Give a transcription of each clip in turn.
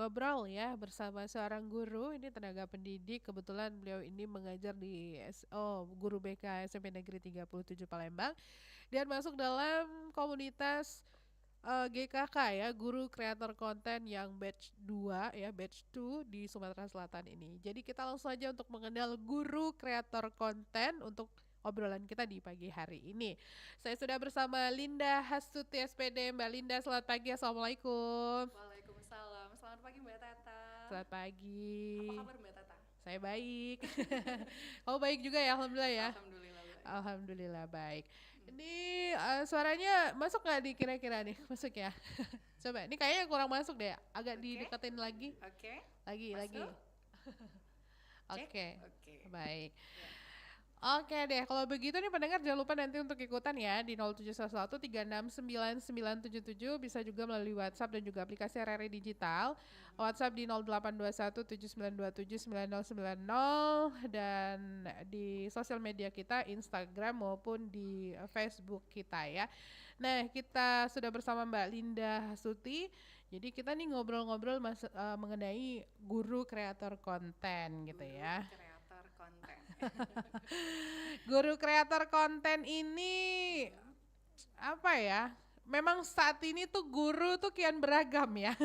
ngobrol ya bersama seorang guru, ini tenaga pendidik, kebetulan beliau ini mengajar di guru BK SMP Negeri 37 Palembang dan masuk dalam komunitas GKK ya, Guru Kreator Konten yang batch 2 ya, batch 2 di Sumatera Selatan ini. Jadi kita langsung aja untuk mengenal guru kreator konten untuk obrolan kita di pagi hari ini. Saya sudah bersama Linda Hastuti SPD. Mbak Linda, selamat pagi. Assalamualaikum. Waalaikumsalam. Selamat pagi Mbak Tata. Selamat Apa pagi. kabar Mbak Tata? Saya baik. Kamu baik juga ya, alhamdulillah ya. Alhamdulillah baik. Alhamdulillah baik. Ini suaranya masuk nggak nih kira-kira nih? Masuk ya? Coba, ini kayaknya kurang masuk deh. Agak Oke. dideketin lagi. Oke. Lagi. Masuk? Cek. Oke. Oke. Baik. Ya. Oke deh, kalau begitu nih pendengar jangan lupa nanti untuk ikutan ya di 0711 3699977, bisa juga melalui WhatsApp dan juga aplikasi RRI Digital. WhatsApp di 082179279090 dan di sosial media kita Instagram maupun di Facebook kita ya. Nah, kita sudah bersama Mbak Linda Hasuti. Jadi kita nih ngobrol-ngobrol mengenai guru kreator konten gitu Guru ya. kreator konten. Guru kreator konten ini apa ya? Memang saat ini tuh guru tuh kian beragam ya.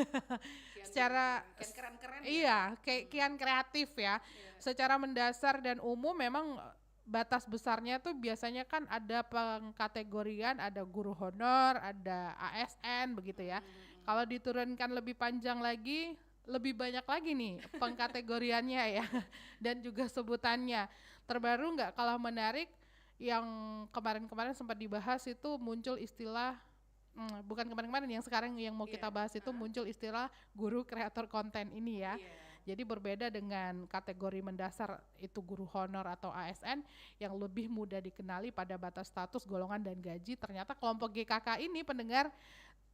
Secara kian keren-keren ya. iya, kayak kian kreatif ya. Secara mendasar dan umum memang batas besarnya tuh biasanya kan ada pengkategorian, ada guru honor, ada ASN begitu ya. Kalau diturunkan lebih panjang lagi, lebih banyak lagi nih pengkategoriannya ya dan juga sebutannya. Terbaru nggak kalah menarik yang kemarin-kemarin sempat dibahas itu muncul istilah bukan kemarin-kemarin, yang sekarang yang mau kita bahas itu muncul istilah guru kreator konten ini ya. Jadi berbeda dengan kategori mendasar itu guru honor atau ASN yang lebih mudah dikenali pada batas status, golongan dan gaji. Ternyata kelompok GKK ini pendengar,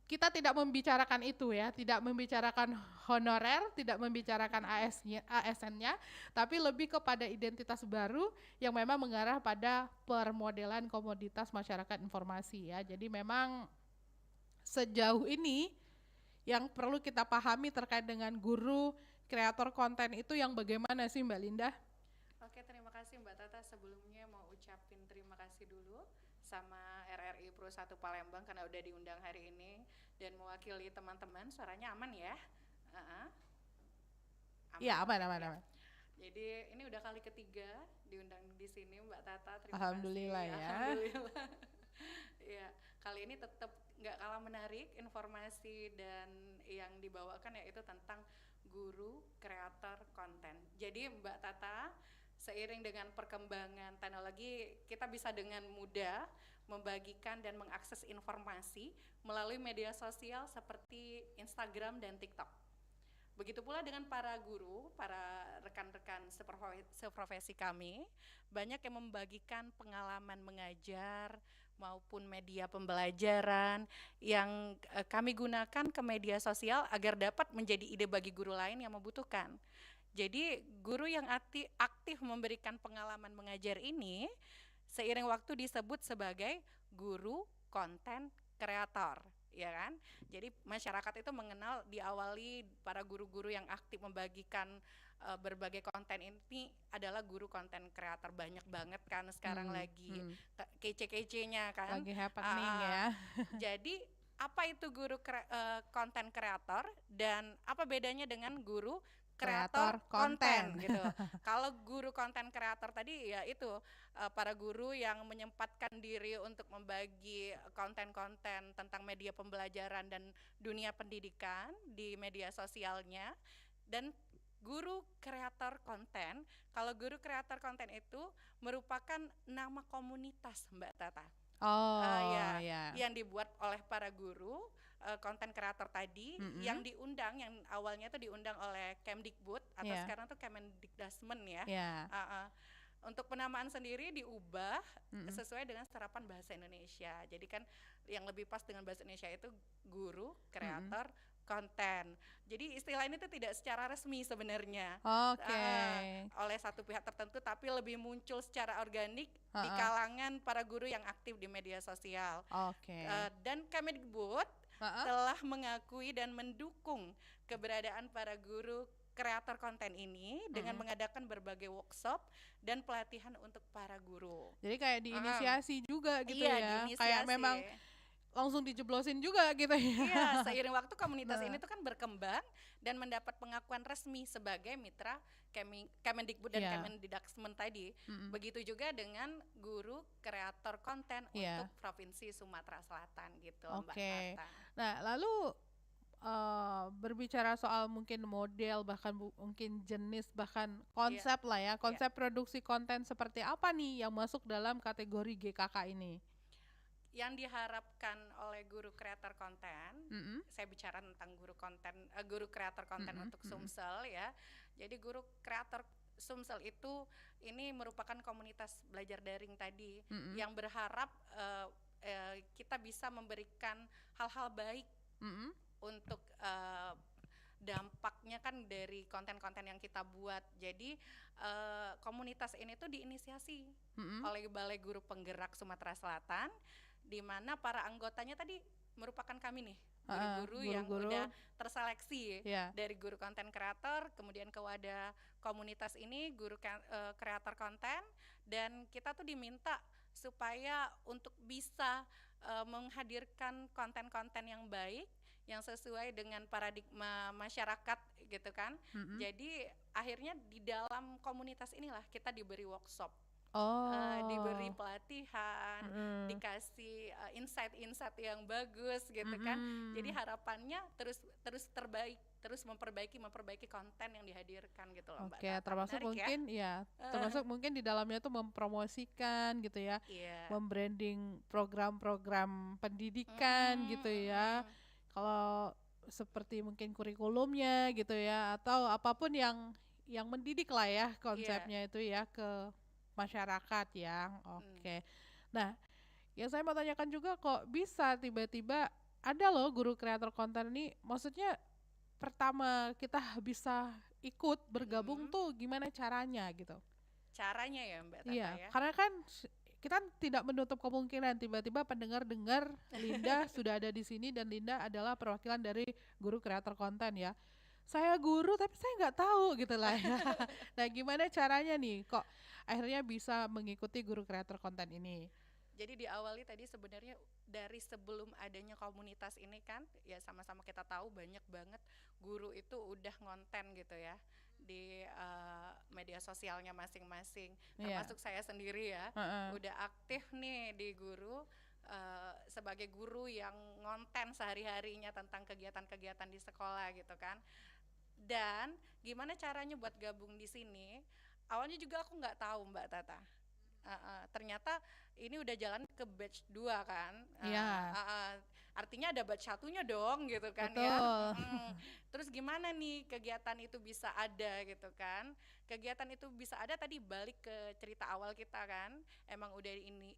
kita tidak membicarakan itu ya, tidak membicarakan honorer, tidak membicarakan ASN-nya, tapi lebih kepada identitas baru yang memang mengarah pada permodelan komoditas masyarakat informasi ya. Jadi memang sejauh ini yang perlu kita pahami terkait dengan guru kreator konten itu yang bagaimana sih Mbak Linda? Oke, terima kasih Mbak Tata. Sebelumnya mau ucapin terima kasih dulu sama RRI Pro 1 Palembang karena udah diundang hari ini dan mewakili teman-teman. Suaranya aman ya? Iya, aman. Jadi ini udah kali ketiga diundang di sini Mbak Tata. Terima Alhamdulillah kasih. ya. Alhamdulillah. Ya, kali ini tetap nggak kalah menarik informasi dan yang dibawakan yaitu tentang guru kreator konten. Jadi Mbak Tata, seiring dengan perkembangan teknologi, kita bisa dengan mudah membagikan dan mengakses informasi melalui media sosial seperti Instagram dan TikTok. Begitu pula dengan para guru, para rekan-rekan seprofesi kami, banyak yang membagikan pengalaman mengajar maupun media pembelajaran yang kami gunakan ke media sosial agar dapat menjadi ide bagi guru lain yang membutuhkan. Jadi guru yang aktif memberikan pengalaman mengajar ini seiring waktu disebut sebagai guru konten kreator, ya kan? Jadi masyarakat itu mengenal, diawali para guru-guru yang aktif membagikan berbagai konten ini adalah guru konten kreator. Banyak banget kan sekarang lagi kece-kecenya kan. Lagi happening ya. Jadi apa itu guru konten kreator dan apa bedanya dengan guru kreator konten gitu. Kalau guru konten kreator tadi ya itu para guru yang menyempatkan diri untuk membagi konten-konten tentang media pembelajaran dan dunia pendidikan di media sosialnya. Dan guru kreator konten, kalau guru kreator konten itu merupakan nama komunitas Mbak Tata. Yang dibuat oleh para guru konten kreator tadi yang diundang, yang awalnya itu diundang oleh Kemdikbud atau sekarang tuh Kemendikdasmen ya. Untuk penamaan sendiri diubah sesuai dengan serapan bahasa Indonesia. Jadi kan yang lebih pas dengan bahasa Indonesia itu guru kreator konten. Jadi istilah ini tuh tidak secara resmi sebenarnya oleh satu pihak tertentu, tapi lebih muncul secara organik di kalangan para guru yang aktif di media sosial. Dan Kemdikbud telah mengakui dan mendukung keberadaan para guru kreator konten ini dengan mengadakan berbagai workshop dan pelatihan untuk para guru. Jadi kayak diinisiasi juga gitu Iya, ya. diinisiasi. Kayak memang langsung dijeblosin juga gitu ya. Iya, seiring waktu komunitas ini tuh kan berkembang dan mendapat pengakuan resmi sebagai mitra Kemendikbud dan Kemendikbud tadi. Begitu juga dengan guru kreator konten untuk Provinsi Sumatera Selatan gitu, Mbak Tata. Nah, lalu berbicara soal mungkin model, bahkan mungkin jenis, bahkan konsep lah ya, konsep produksi konten seperti apa nih yang masuk dalam kategori GKK ini? Yang diharapkan oleh guru kreator konten, saya bicara tentang guru kreator konten untuk Sumsel ya. Jadi guru kreator Sumsel itu ini merupakan komunitas belajar daring tadi yang berharap kita bisa memberikan hal-hal baik untuk dampaknya kan dari konten-konten yang kita buat. Jadi komunitas ini tuh diinisiasi oleh Balai Guru Penggerak Sumatera Selatan, di mana para anggotanya tadi merupakan kami nih, guru-guru yang udah terseleksi dari guru konten kreator, kemudian ke wadah komunitas ini guru kreator konten, dan kita tuh diminta supaya untuk bisa menghadirkan konten-konten yang baik yang sesuai dengan paradigma masyarakat gitu kan. Jadi akhirnya di dalam komunitas inilah kita diberi workshop, diberi pelatihan, dikasih insight-insight yang bagus gitu kan. Jadi harapannya terus memperbaiki konten yang dihadirkan gitu loh, Mbak. Termasuk mungkin termasuk mungkin di dalamnya tuh mempromosikan gitu ya, membranding program-program pendidikan gitu ya. Kalau seperti mungkin kurikulumnya gitu ya, atau apapun yang mendidik lah ya konsepnya itu ya ke masyarakat ya. Nah, yang saya mau tanyakan juga, kok bisa tiba-tiba ada loh guru kreator konten ini, maksudnya pertama kita bisa ikut bergabung tuh gimana caranya gitu? Caranya ya Mbak Tata ya? Karena kan kita tidak menutup kemungkinan tiba-tiba pendengar dengar Linda sudah ada di sini dan Linda adalah perwakilan dari guru kreator konten ya. Saya guru tapi saya nggak tahu gitu lah ya. Nah, gimana caranya nih kok akhirnya bisa mengikuti guru kreator konten ini? Jadi diawali tadi sebenarnya dari sebelum adanya komunitas ini kan, ya sama-sama kita tahu banyak banget guru itu udah ngonten gitu ya di media sosialnya masing-masing, termasuk saya sendiri ya, udah aktif nih di guru sebagai guru yang ngonten sehari-harinya tentang kegiatan-kegiatan di sekolah gitu kan. Dan gimana caranya buat gabung di sini? Awalnya juga aku nggak tahu Mbak Tata. Ternyata ini udah jalan ke batch 2 kan. Artinya ada batch satunya dong gitu kan. Ya. Terus gimana nih kegiatan itu bisa ada gitu kan. Kegiatan itu bisa ada tadi balik ke cerita awal kita kan. Emang udah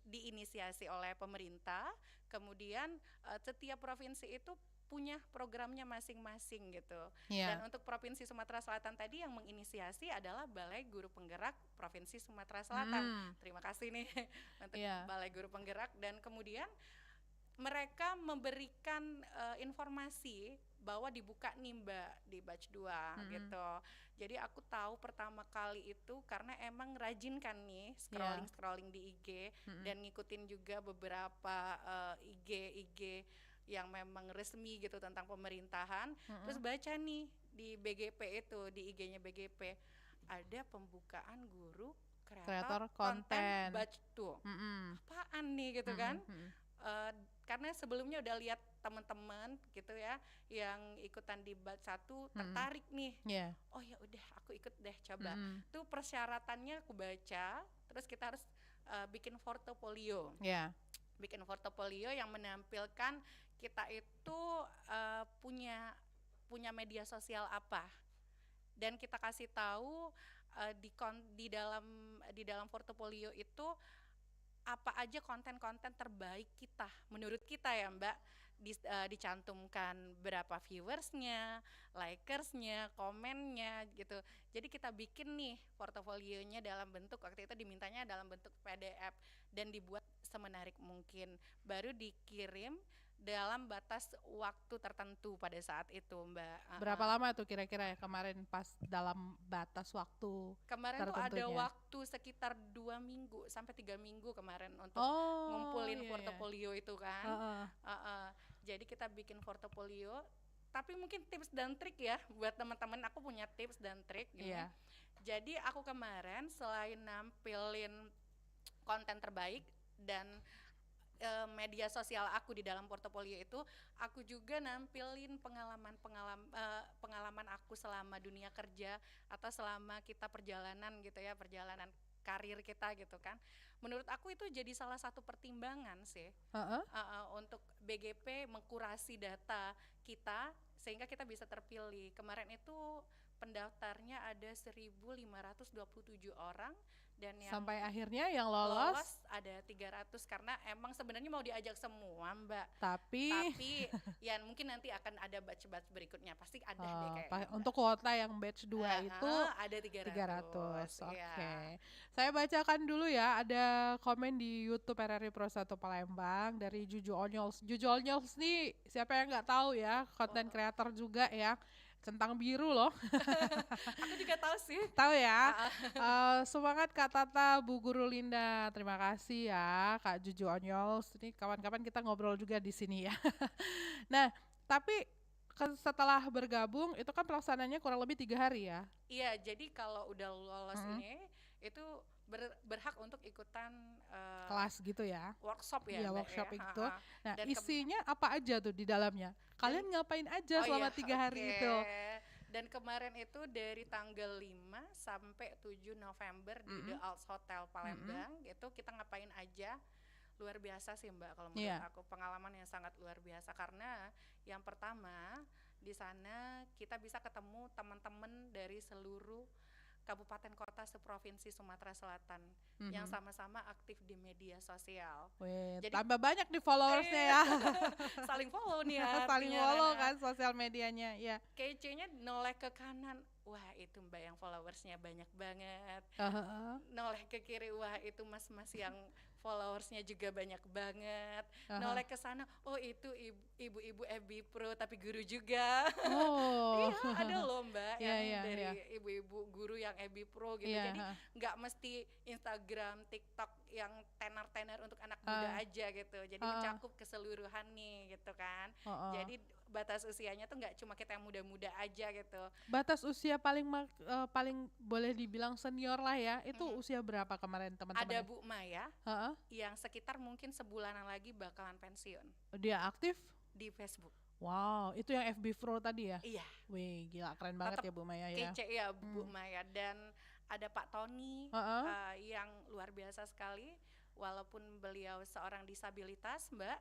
diinisiasi oleh pemerintah. Kemudian setiap provinsi itu punya programnya masing-masing gitu. Dan untuk Provinsi Sumatera Selatan tadi yang menginisiasi adalah Balai Guru Penggerak Provinsi Sumatera Selatan. Terima kasih nih untuk Balai Guru Penggerak, dan kemudian mereka memberikan informasi bahwa dibuka nih Mbak di batch 2 gitu. Jadi aku tahu pertama kali itu karena emang rajin kan nih scrolling di IG dan ngikutin juga beberapa IG yang memang resmi gitu tentang pemerintahan. Terus baca nih di BGP itu, di IG-nya BGP ada pembukaan guru kreator konten batch 2. Apaan nih gitu kan? Karena sebelumnya udah lihat teman-teman gitu ya yang ikutan di batch 1 tertarik nih. Oh ya udah aku ikut deh coba. Tuh persyaratannya aku baca, terus kita harus bikin portofolio. Bikin portofolio yang menampilkan kita itu punya media sosial apa, dan kita kasih tahu di dalam portofolio itu apa aja konten-konten terbaik kita menurut kita ya Mbak. Dicantumkan berapa viewersnya, likersnya, komennya gitu. Jadi kita bikin nih portofolionya dalam bentuk, waktu itu dimintanya dalam bentuk PDF dan dibuat semenarik mungkin, baru dikirim dalam batas waktu tertentu pada saat itu, Mbak. Berapa lama tuh kira-kira ya kemarin pas dalam batas waktu Kemarin tuh ada tertentunya? waktu sekitar 2 minggu sampai 3 minggu kemarin untuk Oh, ngumpulin iya iya. portofolio itu kan. Heeh. Jadi kita bikin portofolio, tapi mungkin tips dan trik ya buat teman-teman, aku punya tips dan trik gini. Iya. Jadi aku kemarin selain nampilin konten terbaik dan media sosial aku di dalam portofolio itu, aku juga nampilin pengalaman aku selama dunia kerja atau selama kita perjalanan gitu ya, perjalanan karir kita gitu kan. Menurut aku itu jadi salah satu pertimbangan sih Heeh. untuk BGP mengkurasi data kita sehingga kita bisa terpilih. Kemarin itu pendaftarnya ada 1.527 orang dan yang Sampai akhirnya yang lolos lolos, ada 300 karena emang sebenarnya mau diajak semua, Mbak. tapi Tapi ya mungkin nanti akan ada batch-batch berikutnya, pasti ada deh kayaknya, Mbak. untuk kuota yang batch 2 itu Ada 300. 300. Iya. Oke. Saya bacakan dulu ya, ada komen di YouTube RRI Pro 1 Palembang dari Juju Onyols. Juju Onyols nih siapa yang nggak tahu ya, konten kreator juga ya. Centang biru loh. Aku juga tahu sih. Tahu ya. Semangat Kak Tata, Bu Guru Linda. Terima kasih ya Kak Juju Onyols. Ini kawan-kawan kita ngobrol juga di sini ya. Nah, tapi setelah bergabung itu kan pelaksanaannya kurang lebih 3 hari ya. Iya, jadi kalau udah lolos ini itu berhak untuk ikutan Kelas gitu ya. workshop ya, Iya, Mbak, workshop ya. itu. Nah, Dan isinya apa aja tuh di dalamnya? Kalian ngapain aja selama 3 hari itu? Dan kemarin itu dari tanggal 5 sampai 7 November di The Alps Hotel Palembang, itu kita ngapain aja. Luar biasa sih, Mbak, kalau menurut aku pengalaman yang sangat luar biasa karena yang pertama di sana kita bisa ketemu teman-teman dari seluruh kabupaten kota seprovinsi Sumatera Selatan yang sama-sama aktif di media sosial. Wih, Jadi tambah banyak nih followersnya ya. saling follow nih ya. Saling follow kan sosial medianya ya. Kece-nya noleh ke kanan, wah itu Mbak yang followersnya banyak banget. Noleh ke kiri, wah itu mas-mas yang followersnya juga banyak banget. Noleh ke sana, oh itu ibu-ibu FB Pro tapi guru juga. Oh. Iya, ada loh Mbak yang dari iya. ibu-ibu guru yang FB Pro gitu. Jadi nggak mesti Instagram, TikTok yang tenar-tenar untuk anak muda aja gitu. Jadi mencakup keseluruhan nih gitu kan. Jadi batas usianya tuh nggak cuma kita yang muda-muda aja gitu. Batas usia paling boleh dibilang senior lah ya. Itu usia berapa kemarin teman-teman? Ada Bu Maya yang sekitar mungkin sebulanan lagi bakalan pensiun. Dia aktif di Facebook. Wow, itu yang FB Pro tadi ya? Iya. Wih, gila keren banget ya Bu Maya ya. Kece ya Bu Maya. Dan ada Pak Tony yang luar biasa sekali. Walaupun beliau seorang disabilitas, Mbak,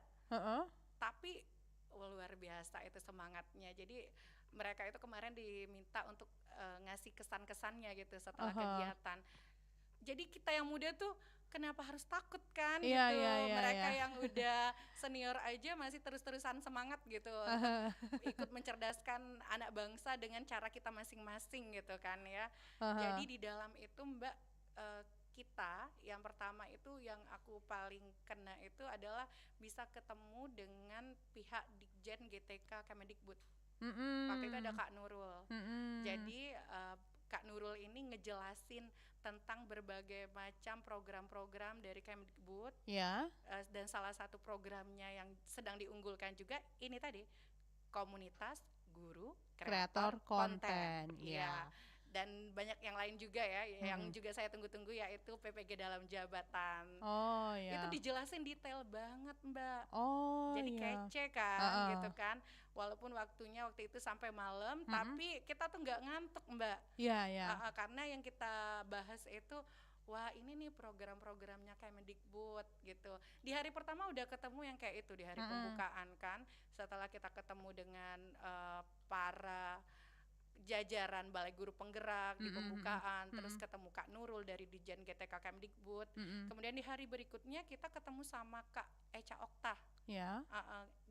tapi luar biasa itu semangatnya. Jadi mereka itu kemarin diminta untuk ngasih kesan-kesannya gitu setelah kegiatan. Jadi kita yang muda tuh kenapa harus takut kan gitu. Mereka yang udah senior aja masih terus-terusan semangat gitu untuk ikut mencerdaskan anak bangsa dengan cara kita masing-masing gitu kan ya. Jadi di dalam itu Mbak, kita yang pertama itu yang aku paling kena itu adalah bisa ketemu dengan pihak Ditjen GTK Kemendikbud. Waktu itu ada Kak Nurul. Jadi Kak Nurul ini ngejelasin tentang berbagai macam program-program dari Kemdikbud. Dan salah satu programnya yang sedang diunggulkan juga ini tadi, komunitas guru kreator konten. Dan banyak yang lain juga ya, yang juga saya tunggu-tunggu yaitu PPG dalam jabatan. Itu dijelasin detail banget Mbak. Jadi kece kan gitu kan. Walaupun waktunya waktu itu sampai malam, tapi kita tuh nggak ngantuk Mbak. Karena yang kita bahas itu, wah ini nih program-programnya Kemendikbud gitu. Di hari pertama udah ketemu yang kayak itu di hari pembukaan kan. Setelah kita ketemu dengan para jajaran Balai Guru Penggerak di pembukaan, terus ketemu Kak Nurul dari Ditjen GTK Kemdikbud. Kemudian di hari berikutnya kita ketemu sama Kak Echa Okta.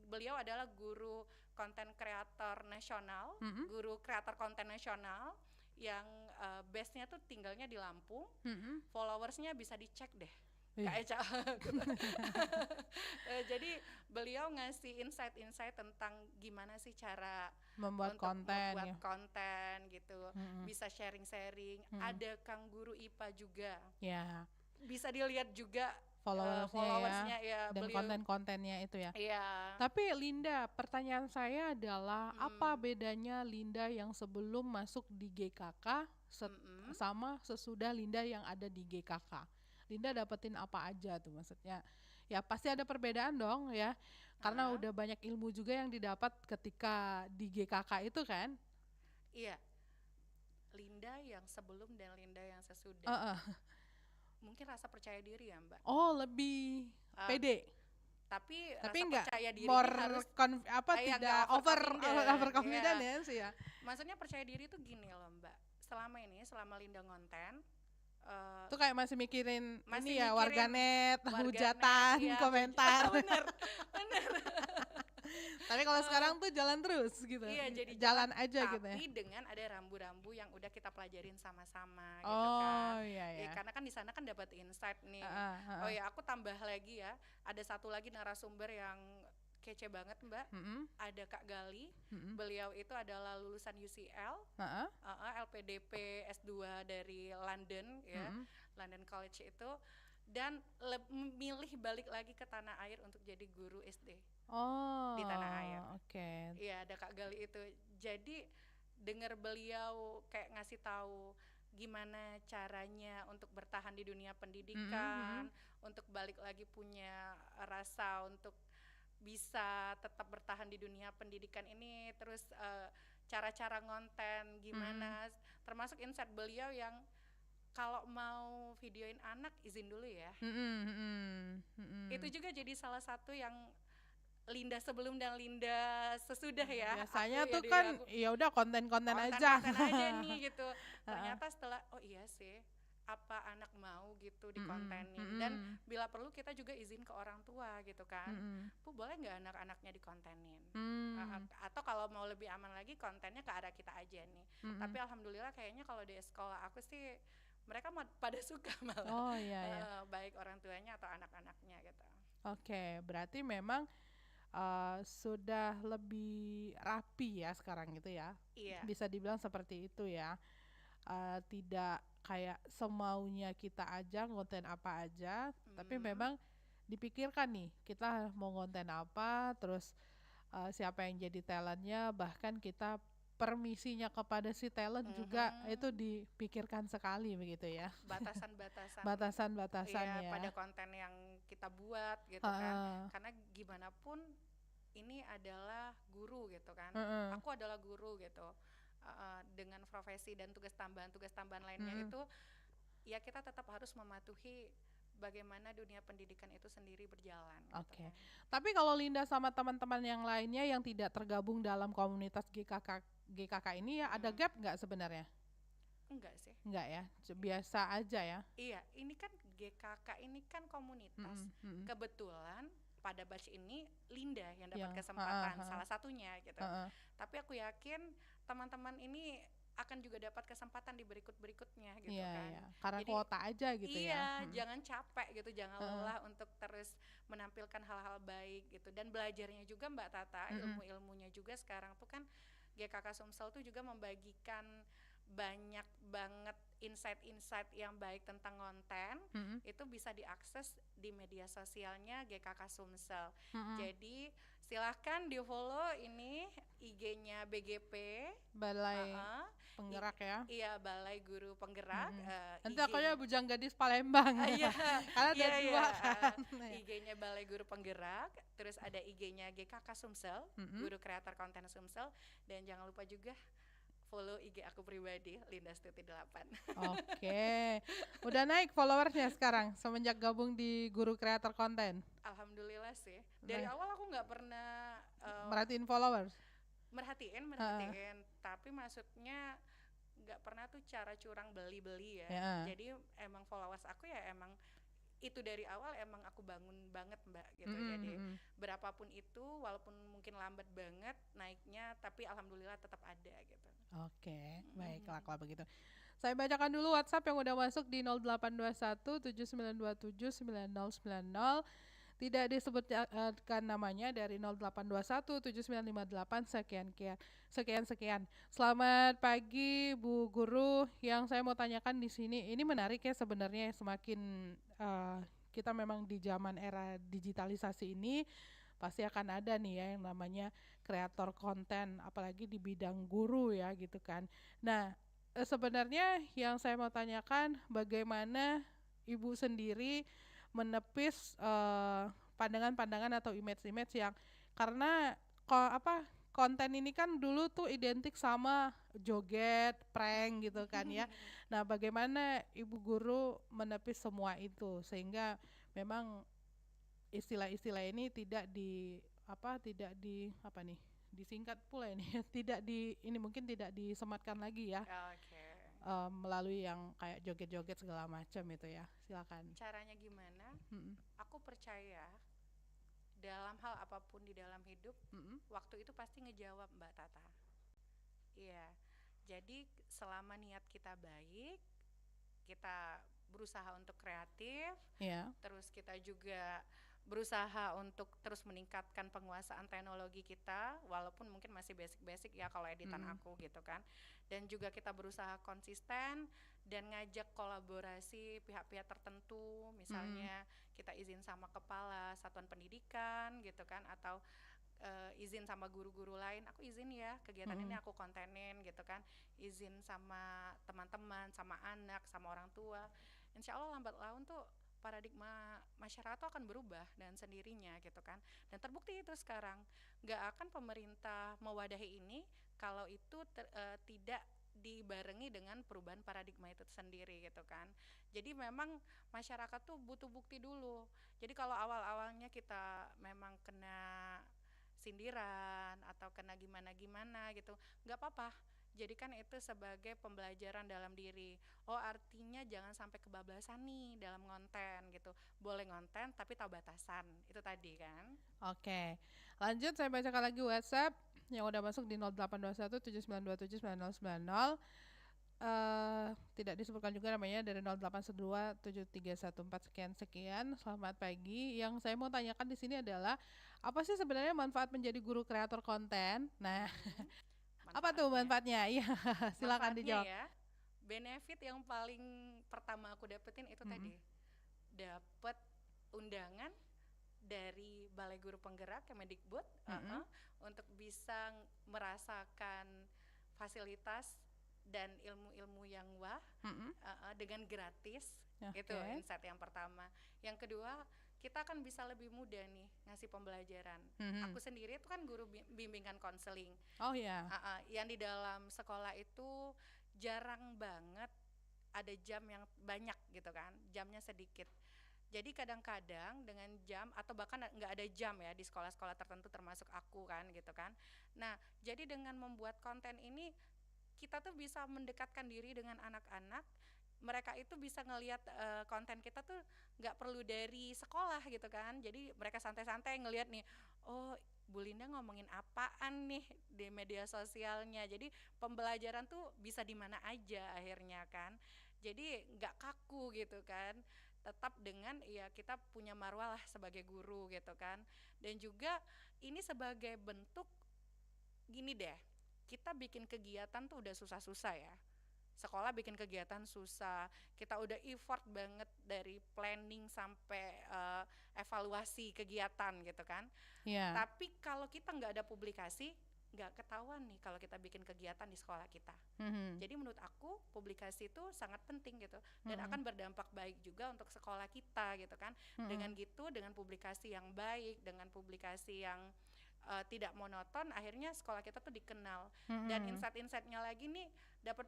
Beliau adalah guru konten kreator nasional, guru kreator konten nasional yang base-nya tuh tinggalnya di Lampung. Followersnya bisa dicek deh. Wih. Kak Eca gitu. Jadi beliau ngasih insight-insight tentang gimana sih cara Membuat untuk konten membuat ya. konten gitu, Mm-mm. bisa sharing-sharing. Mm-mm. Ada Kang Guru IPA juga, Ya, bisa dilihat juga followersnya ya, followersnya ya dan beliau. konten-kontennya itu ya. Iya. Tapi Linda, pertanyaan saya adalah apa Mm, bedanya Linda yang sebelum masuk di GKK mm-mm. sama sesudah Linda yang ada di GKK? Linda dapetin apa aja tuh maksudnya? Ya pasti ada perbedaan dong ya, karena Ah, udah banyak ilmu juga yang didapat ketika di GKK itu kan? iya, Linda yang sebelum dan Linda yang sesudah. Uh-uh. Mungkin rasa percaya diri ya Mbak. Oh lebih Ah, pede, tapi tapi rasa enggak percaya dirinya more harus apa ya tidak nggak over overconfident. confident Ya. ya sih ya. Maksudnya percaya diri itu gini loh Mbak. Selama ini, selama Linda ngonten, Itu kayak masih mikirin masih ini ya, mikirin warganet, warganet, hujatan, iya, komentar. bener, bener. Tapi kalau sekarang tuh jalan terus gitu. Iya, jadi Jalan aja gitu ya. tapi dengan ada rambu-rambu yang udah kita pelajarin sama-sama gitu Oh kan. iya Ya, ya. karena kan di sana kan dapat insight nih. Heeh, Oh heeh. ya, aku tambah lagi ya. Ada satu lagi narasumber yang kece banget Mbak. Mm-mm, Ada Kak Gali. mm-mm. Beliau itu adalah lulusan UCL, Heeh, LPDP S2 dari London ya, mm-mm. London College itu, dan milih balik lagi ke tanah air untuk jadi guru SD Oh, di tanah air. oke. Iya, ada Kak Gali itu. Jadi dengar beliau kayak ngasih tahu gimana caranya untuk bertahan di dunia pendidikan, Mm-mm, untuk balik lagi punya rasa untuk bisa tetap bertahan di dunia pendidikan ini, terus cara-cara ngonten gimana, termasuk insight beliau yang kalau mau videoin anak izin dulu ya. mm-mm, mm-mm, mm-mm. Itu juga jadi salah satu yang Linda sebelum dan Linda sesudah ya. Biasanya Aku tuh diri kan aku ya udah konten-konten aja. konten aja nih gitu. Heeh. Ternyata setelah oh iya sih, apa anak mau gitu Mm-mm, dikontenin, dan mm-mm, bila perlu kita juga izin ke orang tua gitu kan. mm-mm. Bu, boleh nggak anak-anaknya dikontenin? Mm, Atau kalau mau lebih aman lagi kontennya ke arah kita aja nih. mm-mm. Tapi alhamdulillah kayaknya kalau di sekolah aku sih mereka pada suka malah. Oh iya ya. Baik orang tuanya atau anak-anaknya gitu. Oke, berarti memang sudah lebih rapi ya sekarang gitu ya. Iya. Bisa dibilang seperti itu ya. Tidak kayak semaunya kita aja ngonten apa aja, tapi Mm. memang dipikirkan nih kita mau ngonten apa, terus siapa yang jadi talentnya, bahkan kita permisinya kepada si talent juga itu Mhm. dipikirkan sekali begitu ya. Batasan-batasan Batasan-batasan iya ya. pada konten yang kita buat gitu kan, Heeh, karena gimana pun ini adalah guru gitu kan, heeh, aku adalah guru gitu. Dengan profesi dan tugas tambahan lainnya mm-mm. itu ya kita tetap harus mematuhi bagaimana dunia pendidikan itu sendiri berjalan gitu Oke. kan. Tapi kalau Linda sama teman-teman yang lainnya yang tidak tergabung dalam komunitas GKK ini ya ada Mm. gap nggak sebenarnya? Enggak sih, Nggak ya, biasa aja ya. iya ini kan GKK ini kan komunitas. Mm-mm, mm-mm. Kebetulan pada batch ini Linda yang dapat Yang, kesempatan ha-ha, ha-ha, salah satunya gitu. ha-ha. Tapi aku yakin teman-teman ini akan juga dapat kesempatan di berikut-berikutnya gitu Iya, kan. iya. Karena Jadi kuota aja gitu ya. iya, Mm-mm. jangan capek gitu, jangan Heeh. lelah untuk terus menampilkan hal-hal baik gitu. Dan belajarnya juga Mbak Tata, Mm-mm. ilmu-ilmunya juga sekarang tuh kan GKK Sumsel tuh juga membagikan banyak banget insight-insight yang baik tentang konten. Mm-mm. Itu bisa diakses di media sosialnya GKK Sumsel. Mm-mm. Jadi silahkan di follow ini IG-nya BGP, Balai uh-uh, Penggerak ya. iya Balai Guru Penggerak. Mm-mm. Nanti aku IG-nya ya Bujang Gadis Palembang. iya, Karena ada iya, dua kan. IG-nya Balai Guru Penggerak, terus ada IG-nya GKK Sumsel, Mm-mm. Guru Kreator Konten Sumsel, dan jangan lupa juga follow IG aku pribadi Linda Stuti 8. Oke, udah naik followersnya sekarang semenjak gabung di Guru Kreator Konten. Alhamdulillah sih. Dari Nah. awal aku nggak pernah Merhatiin followers. merhatiin, tapi maksudnya nggak pernah tuh cara curang beli-beli ya. Ya. Jadi emang followers aku ya emang itu dari awal emang aku bangun banget Mbak gitu. Mm-mm, Jadi mm-mm. berapapun itu, walaupun mungkin lambat banget naiknya, tapi alhamdulillah tetap ada gitu. Oke, baiklah Mhm. kalau begitu. Saya bacakan dulu WhatsApp yang udah masuk di 0821 7927 9090. Tidak disebutkan namanya dari 0821 7958 sekian sekian sekian sekian. Selamat pagi Bu Guru. Yang saya mau tanyakan di sini ini menarik ya sebenarnya semakin eh, kita memang di zaman era digitalisasi ini pasti akan ada nih ya yang namanya kreator konten apalagi di bidang guru ya gitu kan. Nah, sebenarnya yang saya mau tanyakan bagaimana Ibu sendiri menepis pandangan-pandangan atau image-image yang karena konten ini kan dulu tuh identik sama joget, prank gitu kan ya. Nah, bagaimana Ibu Guru menepis semua itu sehingga memang istilah-istilah ini tidak di apa nih disingkat pula ini tidak di ini mungkin tidak disematkan lagi ya Oke. melalui yang kayak joget-joget segala macam itu ya silakan. Caranya gimana? Mm-mm. Aku percaya dalam hal apapun di dalam hidup, Mm-mm. waktu itu pasti ngejawab Mbak Tata. Iya. Jadi selama niat kita baik, kita berusaha untuk kreatif, Ya. terus kita juga berusaha untuk terus meningkatkan penguasaan teknologi kita, walaupun mungkin masih basic-basic ya kalau editan Mm-mm. aku gitu kan. Dan juga kita berusaha konsisten dan ngajak kolaborasi pihak-pihak tertentu, Mm-mm. misalnya kita izin sama kepala satuan pendidikan gitu kan, atau izin sama guru-guru lain, aku izin ya kegiatan ini Mm-mm. aku kontenin gitu kan, izin sama teman-teman, sama anak, sama orang tua. Insya Allah lambat laun tuh paradigma masyarakat tuh akan berubah dan sendirinya gitu kan. Dan terbukti itu sekarang nggak akan pemerintah mewadahi ini kalau itu tidak dibarengi dengan perubahan paradigma itu sendiri gitu kan. Jadi memang masyarakat tuh butuh bukti dulu. Jadi kalau awal-awalnya kita memang kena sindiran atau kena gimana-gimana gitu, nggak apa-apa, jadikan itu sebagai pembelajaran dalam diri. Oh, artinya jangan sampai kebablasan nih dalam ngonten gitu, boleh ngonten tapi tahu batasan, itu tadi kan. Oke, lanjut saya bacakan lagi WhatsApp yang udah masuk di 0821 7927 9090. Tidak disebutkan juga namanya dari 0812 7314 sekian sekian. Selamat pagi. Yang saya mau tanyakan di sini adalah apa sih sebenarnya manfaat menjadi guru kreator konten? Nah, Mhm. apa tuh Manfaatnya, manfaatnya? Iya, silakan manfaatnya dijawab. ya, benefit yang paling pertama aku dapetin itu Mm-mm. tadi, dapet undangan dari Balai Guru Penggerak Kemendikbud, Mm-mm. untuk bisa merasakan fasilitas dan ilmu-ilmu yang wah, Mm-mm. dengan gratis. Itu Oke. insight yang pertama. Yang kedua, kita akan bisa lebih mudah nih ngasih pembelajaran. Mm-mm. Aku sendiri itu kan guru bimbingan konseling, Oh ya. yang di dalam sekolah itu jarang banget ada jam yang banyak gitu kan, jamnya sedikit. Jadi kadang-kadang dengan jam atau bahkan nggak ada jam ya di sekolah-sekolah tertentu termasuk aku kan gitu kan. Nah, jadi dengan membuat konten ini kita tuh bisa mendekatkan diri dengan anak-anak. Mereka itu bisa ngelihat konten kita tuh nggak perlu dari sekolah gitu kan. Jadi mereka santai-santai ngelihat nih, oh Bu Linda ngomongin apaan nih di media sosialnya. Jadi pembelajaran tuh bisa di mana aja akhirnya kan. Jadi nggak kaku gitu kan. Tetap dengan ya kita punya marwah lah sebagai guru gitu kan. Dan juga ini sebagai bentuk gini deh, kita bikin kegiatan tuh udah susah-susah ya. Sekolah bikin kegiatan susah, kita udah effort banget dari planning sampai evaluasi kegiatan gitu kan. Ya. Tapi kalau kita nggak ada publikasi, nggak ketahuan nih kalau kita bikin kegiatan di sekolah kita. Mm-mm. Jadi menurut aku publikasi itu sangat penting gitu dan Mm-mm. akan berdampak baik juga untuk sekolah kita gitu kan. Dengan Mm-mm. gitu, dengan publikasi yang baik, dengan publikasi yang tidak monoton, akhirnya sekolah kita tuh dikenal. Dan Mm-mm. insight-insightnya lagi nih dapat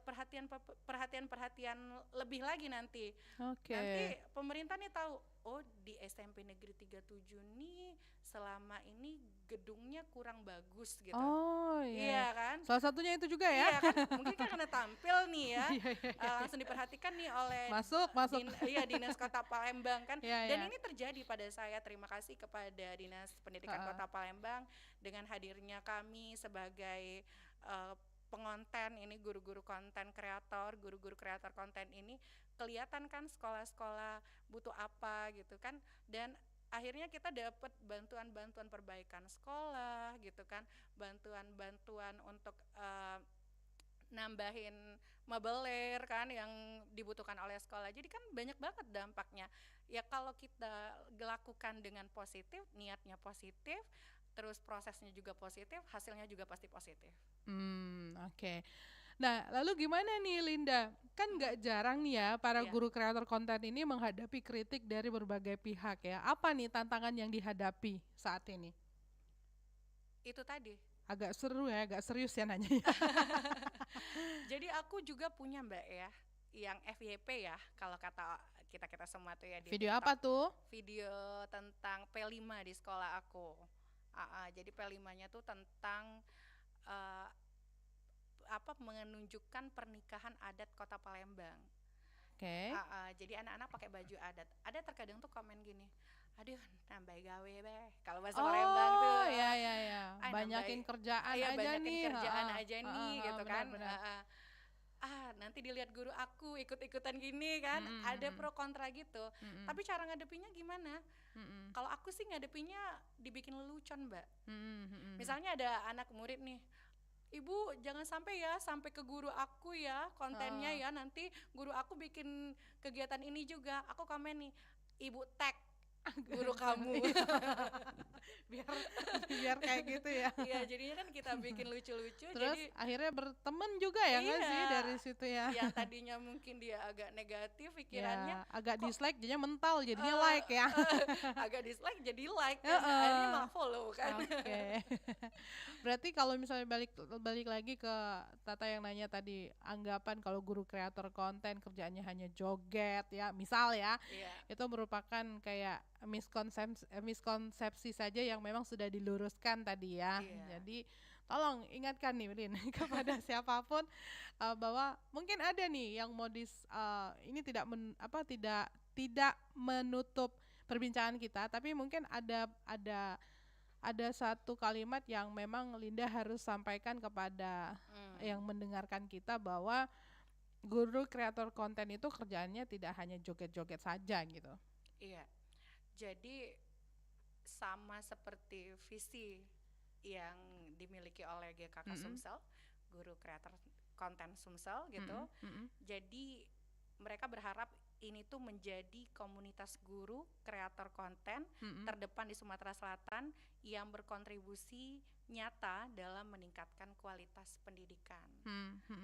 perhatian lebih lagi nanti. Oke. Nanti pemerintah nih tahu, oh di SMP Negeri 37 nih selama ini gedungnya kurang bagus gitu. Oh iya. Iya kan? Salah satunya itu juga ya. Iya kan, mungkin kan karena tampil nih ya ya. Iya, iya, iya. Langsung diperhatikan nih oleh Masuk. Dinas Kota Palembang kan. Iya, Dan iya. ini terjadi pada saya. Terima kasih kepada Dinas Pendidikan Heeh. Kota Palembang dengan hadirnya kami sebagai pengonten ini, guru-guru kreator konten ini, kelihatan kan sekolah-sekolah butuh apa gitu kan, dan akhirnya kita dapat bantuan-bantuan perbaikan sekolah gitu kan, bantuan-bantuan untuk nambahin mobeler kan yang dibutuhkan oleh sekolah. Jadi kan banyak banget dampaknya. Ya kalau kita lakukan dengan positif, niatnya positif, terus prosesnya juga positif, hasilnya juga pasti positif. Oke. Nah, lalu gimana nih Linda? Kan nggak jarang nih ya para Iya, guru kreator konten ini menghadapi kritik dari berbagai pihak ya. Apa nih tantangan yang dihadapi saat ini? itu tadi. Agak seru ya, agak serius ya nanyanya. Jadi aku juga punya Mbak ya, yang FYP ya, kalau kata kita semua tuh ya di Video TikTok. apa tuh? Video tentang P5 di sekolah aku. Jadi P5-nya tuh tentang uh, menunjukkan pernikahan adat Kota Palembang. Oke. Jadi anak-anak pakai baju adat. Ada terkadang tuh komen gini, aduh nambah gawe beh. Kalau bahasa Palembang tuh, Oh, ya ya ya. Banyakin nambahin, kerjaan iya aja banyakin nih. kerjaan aja nih gitu kan. Benar-benar. Nanti dilihat guru aku ikut-ikutan gini kan, ada pro kontra gitu. Tapi cara ngadepinnya gimana? Kalau aku sih ngadepinnya dibikin lelucon Mbak. Misalnya ada anak murid nih, Ibu jangan sampai ya sampai ke guru aku ya kontennya ya, nanti guru aku bikin kegiatan ini juga. Aku komen nih, Ibu tag guru kamu. biar kayak gitu ya. Iya, jadinya kan kita bikin lucu-lucu. Terus jadi akhirnya berteman juga ya nggak sih iya, dari situ ya? yang tadinya mungkin dia agak negatif pikirannya, Ya, agak kok dislike jadinya mental jadinya eh, like ya. agak dislike jadi like kan, akhirnya malah follow kan. Oke. Berarti kalau misalnya balik lagi ke Tata yang nanya tadi, anggapan kalau guru kreator konten kerjaannya hanya joget ya, misal ya, Iya, itu merupakan kayak miskonsepsi saja yang memang sudah diluruskan tadi ya. iya. Jadi tolong ingatkan nih Rin kepada siapapun bahwa mungkin ada nih yang ini tidak menutup perbincangan kita, tapi mungkin ada satu kalimat yang memang Linda harus sampaikan kepada yang mendengarkan kita bahwa guru kreator konten itu kerjaannya tidak hanya joget-joget saja gitu. Iya. Jadi sama seperti visi yang dimiliki oleh GKK Sumsel, guru kreator konten Sumsel gitu. Jadi mereka berharap ini tuh menjadi komunitas guru kreator konten terdepan di Sumatera Selatan yang berkontribusi nyata dalam meningkatkan kualitas pendidikan.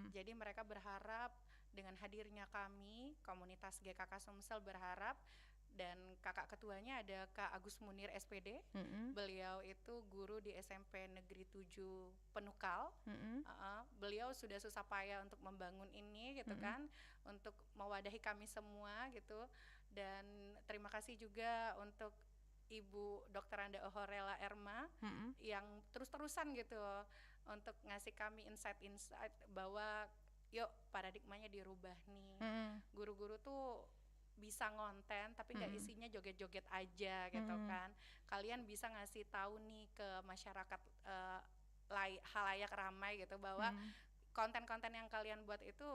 Jadi mereka berharap dengan hadirnya kami, komunitas GKK Sumsel berharap, dan kakak ketuanya ada Kak Agus Munir SPD. Beliau itu guru di SMP Negeri 7 Penukal. Beliau sudah susah payah untuk membangun ini gitu kan, untuk mewadahi kami semua gitu. Dan terima kasih juga untuk Ibu Dr. Anda Ohorela Erma yang terus-terusan gitu untuk ngasih kami insight-insight bahwa yuk paradigmanya dirubah nih. Guru-guru tuh bisa ngonten tapi nggak isinya joget-joget aja gitu kan. Kalian bisa ngasih tahu nih ke masyarakat halayak ramai gitu bahwa konten-konten yang kalian buat itu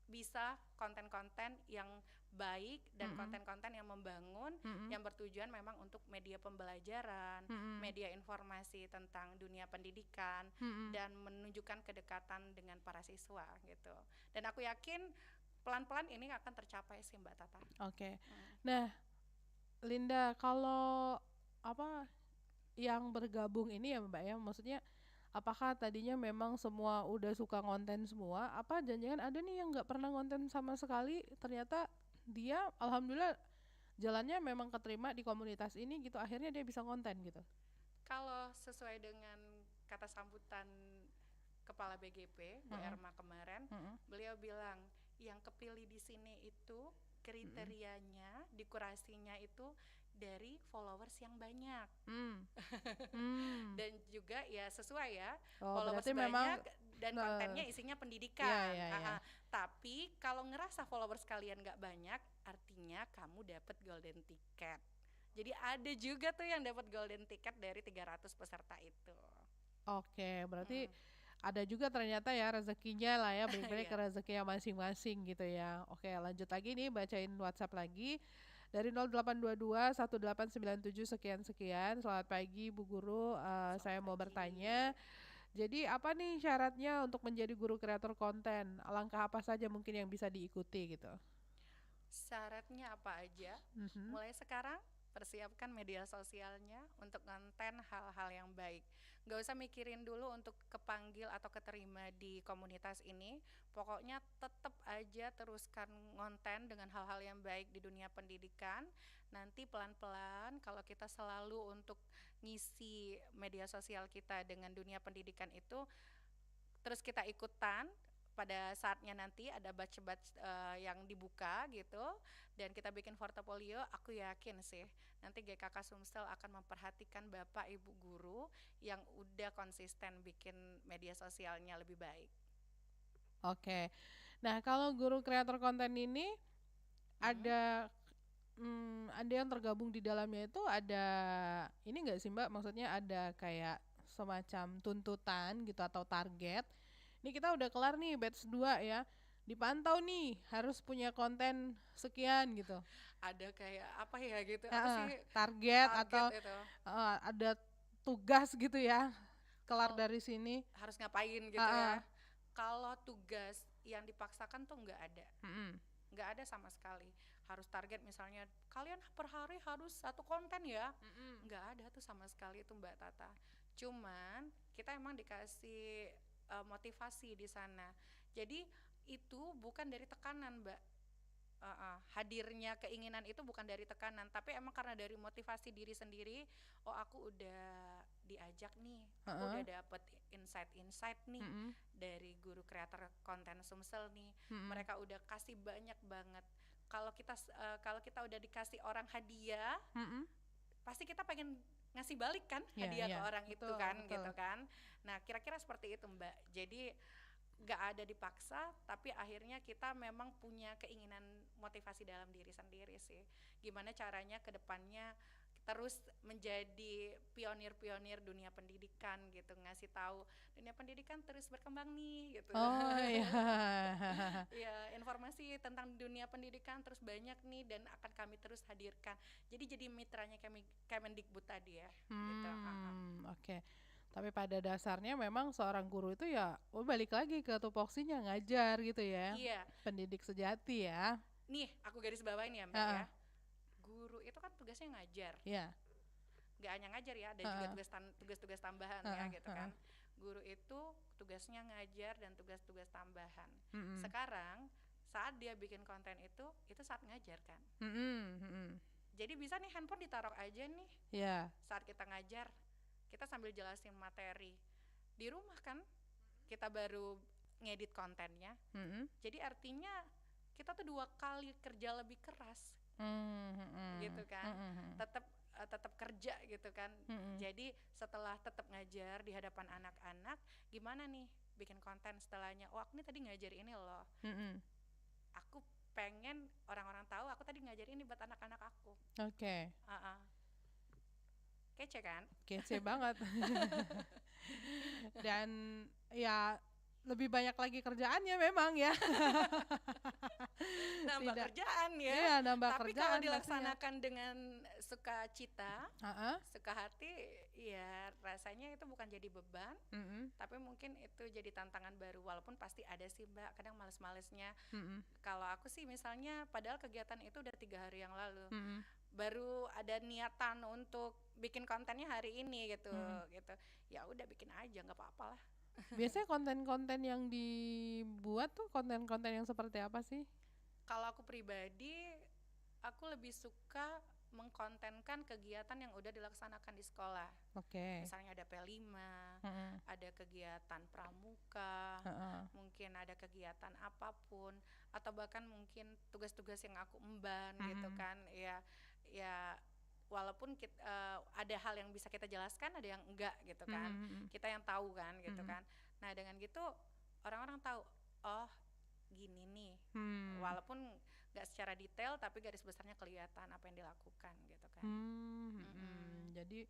bisa konten-konten yang baik dan konten-konten yang membangun, yang bertujuan memang untuk media pembelajaran, media informasi tentang dunia pendidikan, dan menunjukkan kedekatan dengan para siswa gitu. Dan aku yakin pelan-pelan ini akan tercapai sih Mbak Tata. Oke. Nah, Linda, kalau yang bergabung ini ya Mbak ya, maksudnya apakah tadinya memang semua udah suka ngonten semua, apa jangan-jangan ada nih yang nggak pernah ngonten sama sekali, ternyata dia alhamdulillah jalannya memang keterima di komunitas ini gitu, akhirnya dia bisa ngonten gitu. Kalau sesuai dengan kata sambutan Kepala BGP Bu Erma kemarin, beliau bilang yang kepilih di sini itu kriterianya, dikurasinya itu dari followers yang banyak. Dan juga ya sesuai ya, followers berarti banyak memang dan kontennya isinya pendidikan. iya. Tapi Tapi kalau ngerasa followers kalian nggak banyak, artinya kamu dapat golden ticket. Jadi ada juga tuh yang dapat golden ticket dari 300 peserta itu. Oke, berarti Hmm. ada juga ternyata ya rezekinya lah ya, balik-balik ke Iya. rezekinya masing-masing gitu ya. Oke, lanjut lagi nih bacain WhatsApp lagi dari 0822 1897 sekian-sekian. Selamat pagi Bu Guru, saya Selamat mau pagi. bertanya. Jadi apa nih syaratnya untuk menjadi guru kreator konten? Langkah apa saja mungkin yang bisa diikuti gitu? Syaratnya apa aja? Mhm. Mulai sekarang persiapkan media sosialnya untuk konten hal-hal yang baik. Gak usah mikirin dulu untuk kepanggil atau keterima di komunitas ini. Pokoknya tetap aja teruskan konten dengan hal-hal yang baik di dunia pendidikan. Nanti pelan-pelan kalau kita selalu untuk ngisi media sosial kita dengan dunia pendidikan itu, terus kita ikutan pada saatnya nanti ada batch-batch yang dibuka gitu dan kita bikin portofolio, aku yakin sih nanti GKK Sumsel akan memperhatikan Bapak Ibu guru yang udah konsisten bikin media sosialnya lebih baik. Oke. Nah, kalau guru kreator konten ini Mm-mm. ada ada yang tergabung di dalamnya itu ada ini enggak sih Mbak? Maksudnya ada kayak semacam tuntutan gitu atau target. Ini kita udah kelar nih batch 2 ya. Dipantau nih harus punya konten sekian gitu. Ada kayak apa ya gitu, apa Heeh, sih target target atau itu? ada tugas gitu ya. Kelar Kalau dari sini. harus ngapain gitu Heeh. ya? Kalau tugas yang dipaksakan tuh nggak ada. Mm-mm. Nggak ada sama sekali. Harus target misalnya kalian per hari harus satu konten ya, Mm-mm. nggak ada tuh sama sekali itu Mbak Tata. Cuman kita emang dikasih motivasi di sana, jadi itu bukan dari tekanan Mbak. Hadirnya keinginan itu bukan dari tekanan, tapi emang karena dari motivasi diri sendiri. Oh, aku udah diajak nih, aku Heeh. udah dapet insight-insight nih Mm-mm. dari guru kreator konten Sumsel nih. Mm-mm. Mereka udah kasih banyak banget. Kalau kita udah dikasih orang hadiah, Mm-mm. pasti kita pengen ngasih balik kan Iya, hadiah ke iya. orang itu Betul, kan, betul. gitu kan. Nah, kira-kira seperti itu Mbak. Jadi gak ada dipaksa, tapi akhirnya kita memang punya keinginan motivasi dalam diri sendiri sih. Gimana caranya ke depannya terus menjadi pionir-pionir dunia pendidikan gitu, ngasih tahu dunia pendidikan terus berkembang nih gitu. Oh iya. Ya, informasi tentang dunia pendidikan terus banyak nih dan akan kami terus hadirkan. Jadi mitranya Kemendikbud tadi ya, gitu. Oke. Tapi pada dasarnya memang seorang guru itu ya, balik lagi ke tupoksinya ngajar gitu ya. Iya, Pendidik sejati ya. nih aku garis bawain ya Mbak Heeh. ya. Guru itu kan tugasnya ngajar, Iya. nggak hanya ngajar ya, ada juga Heeh. tugas-tugas tambahan ya Heeh. gitu Heeh. kan. Guru itu tugasnya ngajar dan tugas-tugas tambahan. Mm-mm. Sekarang saat dia bikin konten itu saat ngajar kan. Mm-mm. Mm-mm. Jadi bisa nih handphone ditaruh aja nih Iya. saat kita ngajar, kita sambil jelasin materi. Di rumah kan kita baru ngedit kontennya. Mm-mm. Jadi artinya kita tuh 2 kali kerja lebih keras gitu Mm-mm. kan. Mm-mm. Tetap kerja gitu kan. Mm-mm. Jadi setelah tetap ngajar di hadapan anak-anak, gimana nih bikin konten setelahnya? Oh, aku nih tadi ngajar ini loh. Mm-mm. Aku pengen orang-orang tahu aku tadi ngajar ini buat anak-anak aku. Oke. Uh-uh. Kece kan? Kece banget. Dan ya lebih banyak lagi kerjaannya memang ya. Nambah Tidak. kerjaan ya. Iya, nambah Tapi kerjaan kalau pastinya. dilaksanakan dengan sukacita, Heeh. suka hati, ya rasanya itu bukan jadi beban, Mm-mm. tapi mungkin itu jadi tantangan baru. Walaupun pasti ada sih Mbak, kadang males-malesnya. Mm-mm. Kalau aku sih misalnya, padahal kegiatan itu udah 3 hari yang lalu, Mm-mm. baru ada niatan untuk bikin kontennya hari ini gitu, Mm-mm. gitu. Ya udah bikin aja, nggak apa-apa lah. Biasanya konten-konten yang dibuat tuh konten-konten yang seperti apa sih? Kalau aku pribadi, aku lebih suka mengkontenkan kegiatan yang udah dilaksanakan di sekolah. Oke. Misalnya ada P5, Heeh. ada kegiatan pramuka, Heeh. mungkin ada kegiatan apapun, atau bahkan mungkin tugas-tugas yang aku emban gitu Mm-mm. kan. Ya walaupun ada hal yang bisa kita jelaskan, ada yang enggak gitu kan. Mm-mm. Kita yang tahu kan gitu Mm-mm. kan. Nah, dengan gitu orang-orang tahu, oh gini nih walaupun nggak secara detail tapi garis besarnya kelihatan apa yang dilakukan gitu kan. Jadi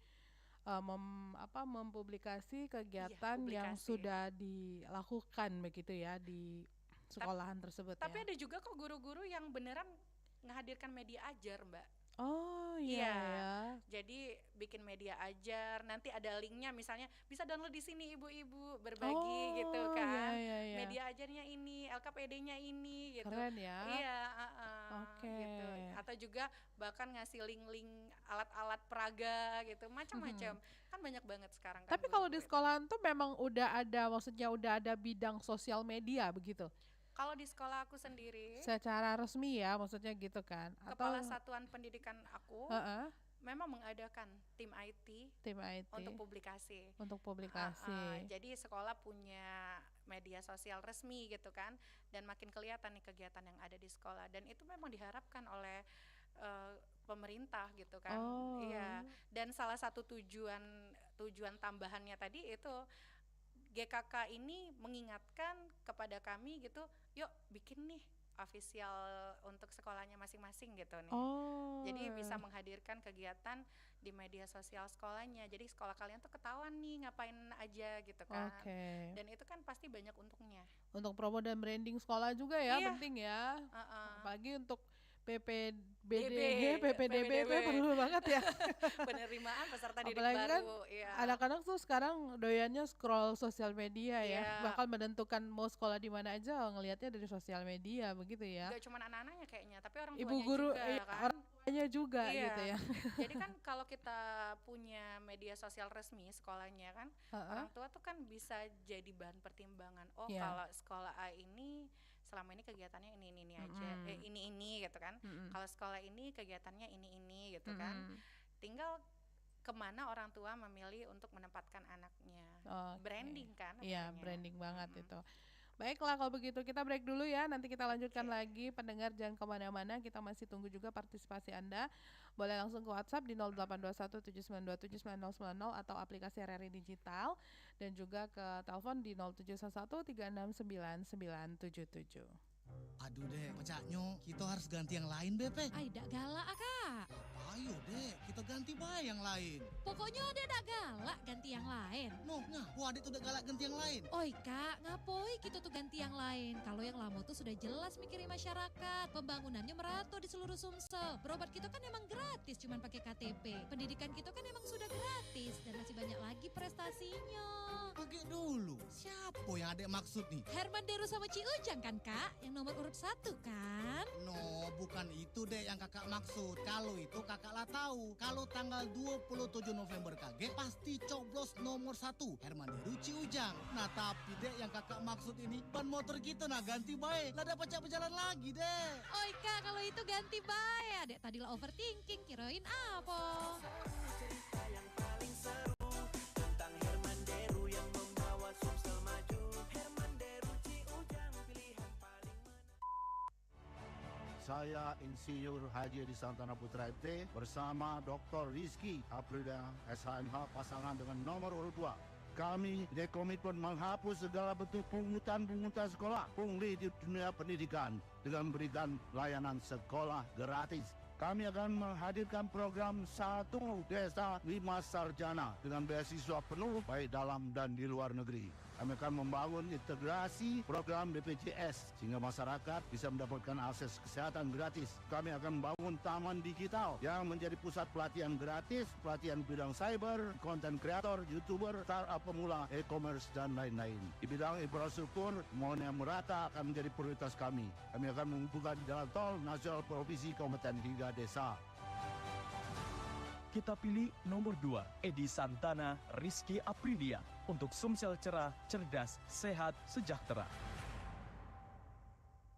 mempublikasi kegiatan yang publikasi. sudah dilakukan begitu ya di sekolahan tersebut Tapi ya. ada juga kok guru-guru yang beneran menghadirkan media ajar, Mbak. Oh iya Iya. ya. Jadi bikin media ajar, nanti ada linknya, misalnya bisa download di sini ibu-ibu berbagi gitu kan. Iya. Media ajarnya ini, LKPD-nya ini gitu. Keren ya. Iya, Oke. gitu. Atau juga bahkan ngasih link-link alat-alat peraga gitu, macam-macam. Kan banyak banget sekarang kan. Tapi kalau di guru-guru itu. sekolahan tuh memang udah ada, maksudnya udah ada bidang sosial media begitu. Kalau di sekolah aku sendiri, Secara resmi ya, maksudnya gitu kan. kepala Atau satuan pendidikan aku Heeh, memang mengadakan tim IT tim IT untuk publikasi. untuk publikasi. Jadi sekolah punya media sosial resmi gitu kan, dan makin kelihatan nih kegiatan yang ada di sekolah, dan itu memang diharapkan oleh pemerintah gitu kan. Iya. Dan salah satu tujuan tambahannya tadi itu GKK ini mengingatkan kepada kami gitu, yuk bikin nih official untuk sekolahnya masing-masing gitu nih. Jadi bisa menghadirkan kegiatan di media sosial sekolahnya. Jadi sekolah kalian tuh ketahuan nih ngapain aja gitu kan. Oke. Dan itu kan pasti banyak untungnya. Untuk promo dan branding sekolah juga ya, Iya. penting ya. Heeh. Apalagi untuk PPDB itu perlu banget ya. Penerimaan peserta didik Apalagi kan baru. Iya. anak-anak tuh sekarang doyannya scroll sosial media ya. Iya. Bahkan menentukan mau sekolah di mana aja ngelihatnya dari sosial media begitu ya. Gak cuma anak-anaknya kayaknya, tapi orang Ibu tuanya guru, juga kan. orang tuanya juga Iya. gitu ya. Jadi kan kalau kita punya media sosial resmi sekolahnya kan, orang tua tuh kan bisa jadi bahan pertimbangan. Oh, Iya. kalau sekolah A ini selama ini kegiatannya ini aja, ini gitu kan. Kalau sekolah ini kegiatannya ini gitu kan. Tinggal kemana orang tua memilih untuk menempatkan anaknya. Oke. Branding kan. Iya, namanya. branding banget itu. Baiklah kalau begitu kita break dulu ya, nanti kita lanjutkan lagi. Pendengar jangan kemana-mana, kita masih tunggu juga partisipasi Anda. Boleh langsung ke WhatsApp di 082179279090 atau aplikasi RRI Digital, dan juga ke telepon di 0711369977. Aduh dek, pecahnya kita harus ganti yang lain Bepe. Ay, dak galak Kak. Ayo dek, kita ganti bae yang lain. Pokoknya ada dak galak ganti yang lain. Noh, ngaku adik tuh udah galak ganti yang lain. Oi Kak, ngapoi kita tuh ganti yang lain? Kalau yang lama tuh sudah jelas mikirin masyarakat. Pembangunannya merata di seluruh Sumsel. Berobat kita kan emang gratis, cuman pakai KTP. Pendidikan kita kan emang sudah gratis dan masih banyak lagi prestasinya. Pakai dulu, siapa yang adek maksud nih? Herman Deru sama Ci Ujang kan Kak? Yang nomor urut 1 kan? No, bukan itu dek yang kakak maksud. Kalau itu kakak lah tahu. Kalau tanggal 27 November KG pasti coblos nomor 1 Herman Deru Ci Ujang. Nah tapi dek yang kakak maksud ini ban motor kita nah ganti bae. Lah dapat berjalan lagi dek. Oi Kak, kalau itu ganti bae. Adek tadilah overthinking, kirain apa? Saya Insinyur Haji Edi Santana Putra MT bersama Dr. Rizky Aprilia SHMH pasangan dengan nomor urut 2. Kami berkomitmen menghapus segala bentuk pungutan sekolah, pungli di dunia pendidikan dengan memberikan layanan sekolah gratis. Kami akan menghadirkan program 1 Desa 5 Sarjana dengan beasiswa penuh baik dalam dan di luar negeri. Kami akan membangun integrasi program BPJS sehingga masyarakat bisa mendapatkan akses kesehatan gratis. Kami akan membangun taman digital yang menjadi pusat pelatihan gratis, pelatihan bidang cyber, konten kreator, YouTuber, startup pemula, e-commerce, dan lain-lain. Di bidang infrastruktur, pembangunan yang merata akan menjadi prioritas kami. Kami akan menghubungkan jalan tol nasional provinsi, kabupaten hingga desa. Kita pilih nomor 2, Edi Santana Rizky Aprilia untuk Sumsel cerah, cerdas, sehat, sejahtera.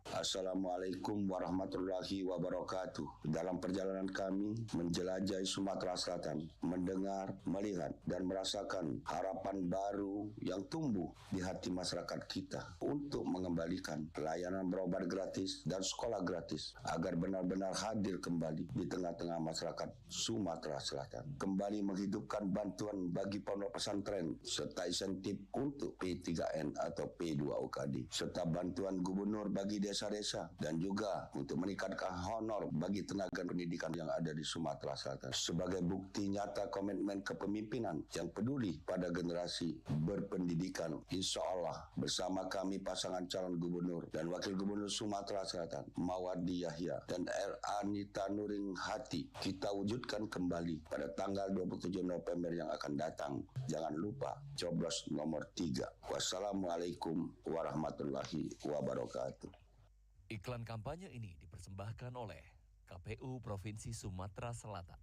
Assalamualaikum warahmatullahi wabarakatuh. Dalam perjalanan kami menjelajahi Sumatera Selatan, mendengar, melihat, dan merasakan harapan baru yang tumbuh di hati masyarakat kita untuk mengembalikan layanan berobat gratis dan sekolah gratis agar benar-benar hadir kembali di tengah-tengah masyarakat Sumatera Selatan. Kembali menghidupkan bantuan bagi pondok pesantren serta insentif untuk P3N atau P2OKD serta bantuan gubernur bagi desa desa-desa dan juga untuk meningkatkan honor bagi tenaga pendidikan yang ada di Sumatera Selatan. Sebagai bukti nyata komitmen kepemimpinan yang peduli pada generasi berpendidikan, insya Allah bersama kami pasangan calon gubernur dan wakil gubernur Sumatera Selatan, Mawardi Yahya dan Anita Nuring Hati, kita wujudkan kembali pada tanggal 27 November yang akan datang. Jangan lupa coblos nomor 3. Wassalamualaikum warahmatullahi wabarakatuh. Iklan kampanye ini dipersembahkan oleh KPU Provinsi Sumatera Selatan.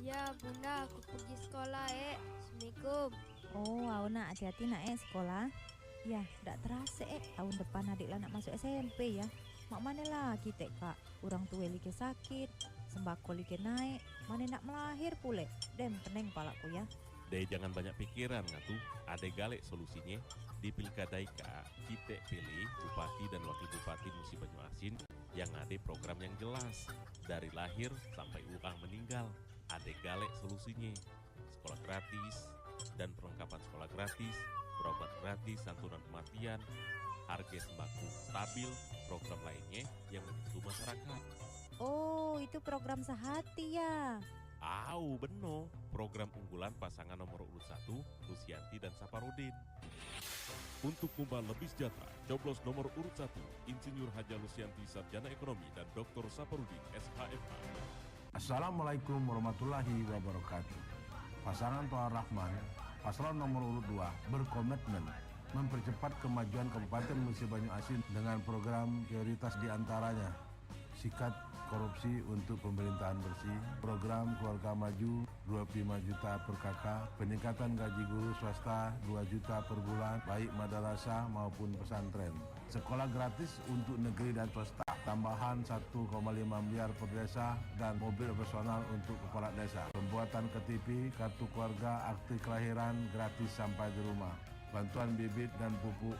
Ya bunda, aku pergi sekolah Assalamualaikum. Oh, awak nak hati-hati nak sekolah. Ya, tak terasa tahun depan adik lah nak masuk SMP ya. Mak mana lah kita kak, orang tua like sakit, sembako like naik, mana nak melahir pule. Dem pening palaku ya. Deh jangan banyak pikiran ngatu, ada galek solusinya. Di Pilkada Ika, kita pilih Bupati dan Wakil Bupati Musi Banyuasin yang ada program yang jelas. Dari lahir sampai orang meninggal, ada galek solusinya. Sekolah gratis dan perlengkapan sekolah gratis, berobat gratis, santunan kematian, harga sembako stabil, program lainnya yang menyentuh masyarakat. Oh, itu program sehati ya. Bener, program unggulan pasangan nomor urut 1, Lusianti dan Saparudin. Untuk Mubah Lebih Sejahtera, coblos nomor urut 1, Insinyur Haja Lusianti Sarjana Ekonomi dan Dr. Saparudin, SHMA. Assalamualaikum warahmatullahi wabarakatuh. Pasangan Toha Rahman, paslon nomor urut 2, berkomitmen mempercepat kemajuan Kabupaten Musi Banyuasin dengan program prioritas diantaranya sikat korupsi untuk pemerintahan bersih, program keluarga maju 25 juta per kakak, peningkatan gaji guru swasta 2 juta per bulan, baik madrasah maupun pesantren. Sekolah gratis untuk negeri dan swasta, tambahan 1,5 miliar per desa dan mobil personal untuk kepala desa. Pembuatan KTP, kartu keluarga, akte kelahiran gratis sampai di rumah. Bantuan bibit dan pupuk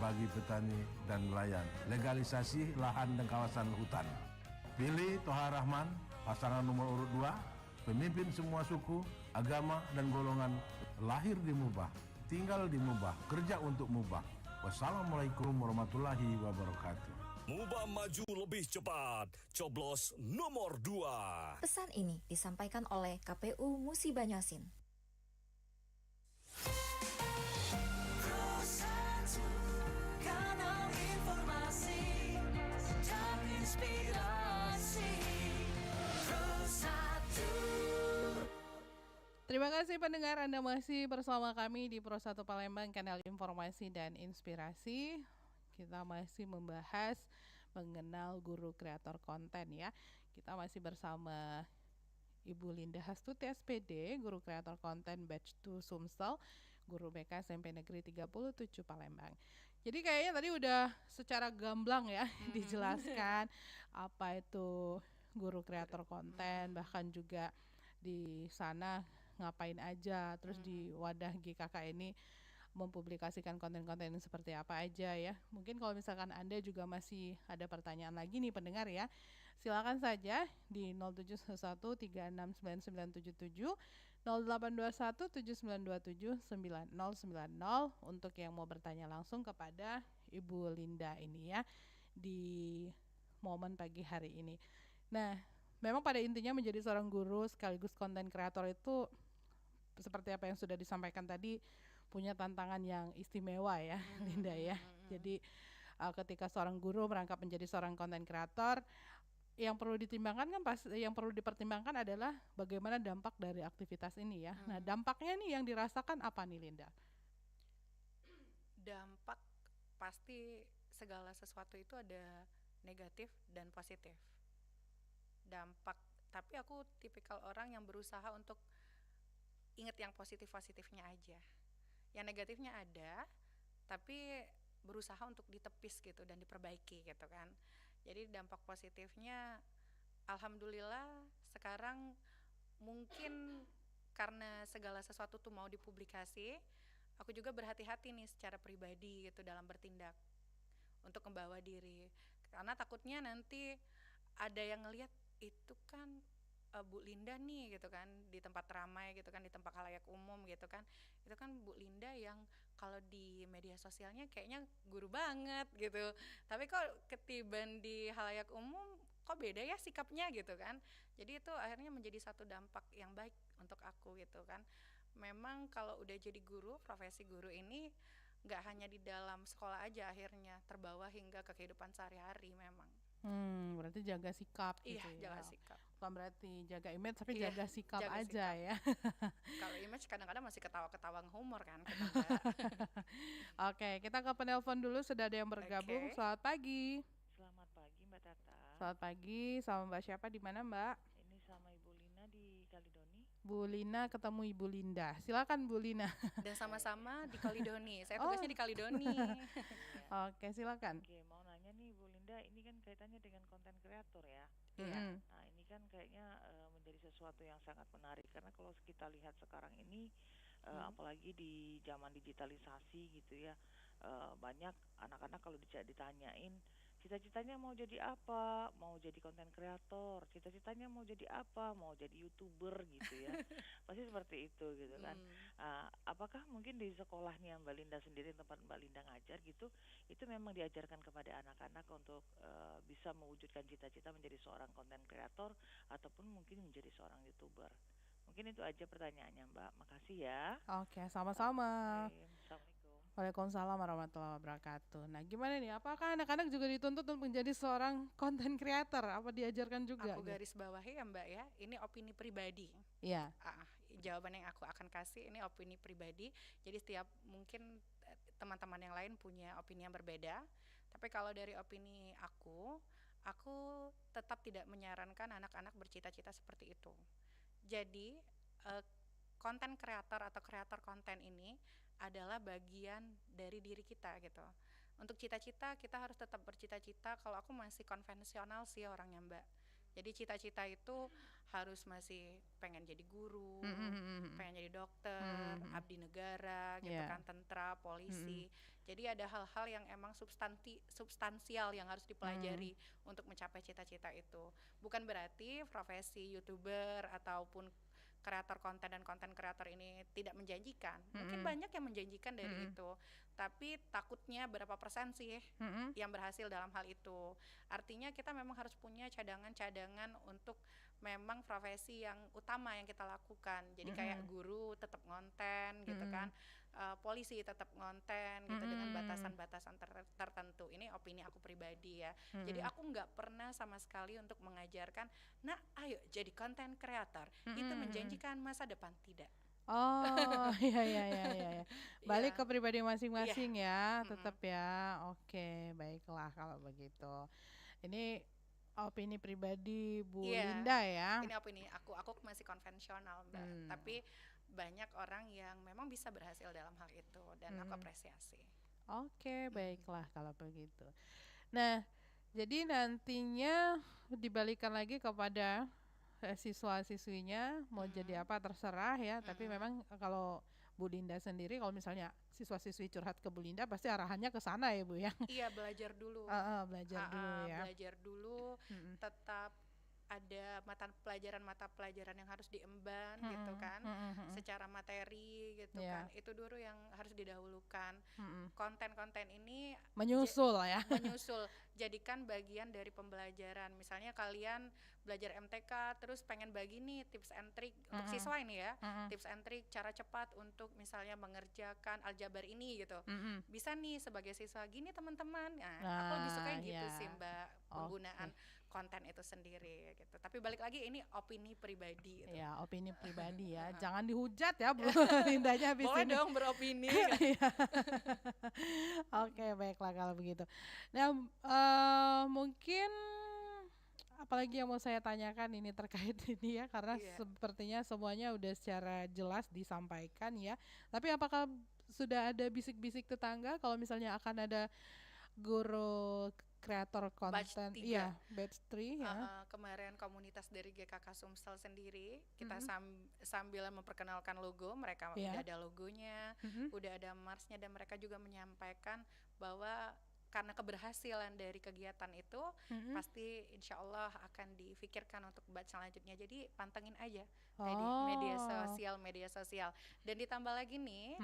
bagi petani dan nelayan. Legalisasi lahan dan kawasan hutan. Pilih Toha Rahman, pasangan nomor urut 2, pemimpin semua suku, agama dan golongan, lahir di Mubah, tinggal di Mubah, kerja untuk Mubah. Wassalamualaikum warahmatullahi wabarakatuh. Mubah maju lebih cepat, coblos nomor 2. Pesan ini disampaikan oleh KPU Musi Banyuasin. Terima kasih pendengar, Anda masih bersama kami di Pro 1 Palembang, kanal informasi dan inspirasi. Kita masih membahas mengenal guru kreator konten ya. Kita masih bersama Ibu Linda Hastuti SPD, guru kreator konten batch 2 Sumsel, guru BK SMP Negeri 37 Palembang. Jadi kayaknya tadi udah secara gamblang ya dijelaskan apa itu guru kreator konten, bahkan juga di sana ngapain aja, terus di wadah GKK ini mempublikasikan konten-konten seperti apa aja ya. Mungkin kalau misalkan Anda juga masih ada pertanyaan lagi nih pendengar ya, silakan saja di 0711369977, 082179279090 untuk yang mau bertanya langsung kepada Ibu Linda ini ya di momen pagi hari ini. Nah, memang pada intinya menjadi seorang guru sekaligus konten kreator itu seperti apa yang sudah disampaikan tadi, punya tantangan yang istimewa ya, Linda ya. Jadi ketika seorang guru merangkap menjadi seorang konten kreator, yang perlu dipertimbangkan adalah bagaimana dampak dari aktivitas ini ya. Nah, dampaknya nih yang dirasakan apa nih, Linda? Dampak pasti segala sesuatu itu ada negatif dan positif. Dampak, tapi aku tipikal orang yang berusaha untuk ingat yang positif-positifnya aja. Yang negatifnya ada, tapi berusaha untuk ditepis gitu dan diperbaiki gitu kan. Jadi dampak positifnya, alhamdulillah sekarang mungkin karena segala sesuatu tuh mau dipublikasi, aku juga berhati-hati nih secara pribadi gitu dalam bertindak untuk membawa diri. Karena takutnya nanti ada yang ngelihat itu kan Bu Linda nih gitu kan, di tempat ramai gitu kan, di tempat khalayak umum gitu kan, itu kan Bu Linda yang kalau di media sosialnya kayaknya guru banget gitu, tapi kok ketiban di khalayak umum kok beda ya sikapnya gitu kan. Jadi itu akhirnya menjadi satu dampak yang baik untuk aku gitu kan. Memang kalau udah jadi guru, profesi guru ini nggak hanya di dalam sekolah aja, akhirnya terbawa hingga ke kehidupan sehari-hari memang. Berarti jaga sikap Iya, gitu ya. jaga sikap. Bukan berarti jaga image tapi Iya, jaga sikap jaga aja sikap. ya. Kalau image kadang-kadang masih ketawa-ketawa humor kan kita Mbak. Oke, kita ke penelpon dulu, sudah ada yang bergabung. Oke. Selamat pagi. Selamat pagi Mbak Tata. Selamat pagi, sama Mbak siapa di mana Mbak? Ini sama Ibu Lina di Kalidoni. Bu Lina ketemu Ibu Linda. Silakan Bu Lina. Dan sama-sama di Kalidoni. Saya tugasnya di Kalidoni. Oke, silakan. Oke, mau nanya nih Bu Linda, ini kan kaitannya dengan konten kreator ya. Iya. Nah, ini kan kayaknya menjadi sesuatu yang sangat menarik karena kalau kita lihat sekarang ini apalagi di zaman digitalisasi gitu ya, banyak anak-anak kalau ditanyain cita-citanya mau jadi apa, mau jadi konten kreator, cita-citanya mau jadi apa, mau jadi YouTuber gitu ya. Pasti seperti itu gitu kan. Apakah mungkin di sekolahnya Mbak Linda sendiri, tempat Mbak Linda ngajar gitu, itu memang diajarkan kepada anak-anak untuk bisa mewujudkan cita-cita menjadi seorang konten kreator ataupun mungkin menjadi seorang YouTuber? Mungkin itu aja pertanyaannya Mbak. Makasih ya. Oke, sama-sama. Oke, Assalamualaikum. Waalaikumsalam warahmatullahi wabarakatuh. Nah, gimana nih? Apakah anak-anak juga dituntut untuk menjadi seorang content creator? Apa diajarkan juga? Aku gitu? garis bawahi ya Mbak ya, ini opini pribadi. Iya. Jawaban yang aku akan kasih ini opini pribadi. Jadi setiap mungkin teman-teman yang lain punya opini yang berbeda. Tapi kalau dari opini aku tetap tidak menyarankan anak-anak bercita-cita seperti itu. Jadi konten kreator atau kreator konten ini adalah bagian dari diri kita gitu. Untuk cita-cita kita harus tetap bercita-cita. Kalau aku masih konvensional sih orangnya Mbak. Jadi cita-cita itu harus masih pengen jadi guru, pengen jadi dokter, abdi negara gitu kan, tentara, polisi. Jadi ada hal-hal yang emang substansial yang harus dipelajari untuk mencapai cita-cita itu. Bukan berarti profesi YouTuber ataupun kreator konten dan konten kreator ini tidak menjanjikan. Mungkin banyak yang menjanjikan dari itu, tapi takutnya berapa persen sih yang berhasil dalam hal itu. Artinya kita memang harus punya cadangan-cadangan untuk memang profesi yang utama yang kita lakukan. Jadi kayak guru tetap ngonten gitu kan, polisi tetap ngonten gitu dengan batasan-batasan tertentu. Ini opini aku pribadi ya. Jadi aku nggak pernah sama sekali untuk mengajarkan, nah ayo jadi konten kreator, itu menjanjikan masa depan, tidak. Oh, iya. Balik ke pribadi masing-masing ya, tetap ya. Oke, baiklah kalau begitu. Ini opini pribadi Bu Linda ya. Ini opini aku masih konvensional Mbak. Tapi banyak orang yang memang bisa berhasil dalam hal itu dan aku apresiasi. Oke, baiklah kalau begitu. Nah, jadi nantinya dibalikan lagi kepada siswa-siswinya mau jadi apa terserah ya, tapi memang kalau Bu Linda sendiri, kalau misalnya siswa-siswi curhat ke Bu Linda pasti arahannya ke sana ya Bu ya. Iya, belajar dulu. Belajar dulu ya. Belajar dulu, tetap ada mata pelajaran yang harus diemban gitu kan, secara materi gitu kan, itu dulu yang harus didahulukan. Konten-konten ini menyusul ya. Menyusul, jadikan bagian dari pembelajaran. Misalnya kalian belajar MTK terus pengen bagi nih tips and trick untuk siswa ini ya, tips and trick cara cepat untuk misalnya mengerjakan aljabar ini gitu. Bisa nih sebagai siswa gini teman-teman. Nah, aku lebih suka yang gitu sih Mbak, penggunaan konten itu sendiri gitu. Tapi balik lagi ini opini pribadi gitu. Ya, opini pribadi ya. Jangan dihujat ya Bu Lindanya habis boleh ini. Dong beropini. Oke, baiklah kalau begitu. Nah, mungkin apalagi yang mau saya tanyakan ini terkait ini ya, karena sepertinya semuanya udah secara jelas disampaikan ya. Tapi apakah sudah ada bisik-bisik tetangga kalau misalnya akan ada guru kreator konten, iya, batch 3 ya. Kemarin komunitas dari GKK Sumsel sendiri kita sambil memperkenalkan logo, mereka udah ada logonya, udah ada marsnya, dan mereka juga menyampaikan bahwa karena keberhasilan dari kegiatan itu pasti insya Allah akan difikirkan untuk batch selanjutnya. Jadi pantengin aja di media sosial. Dan ditambah lagi nih,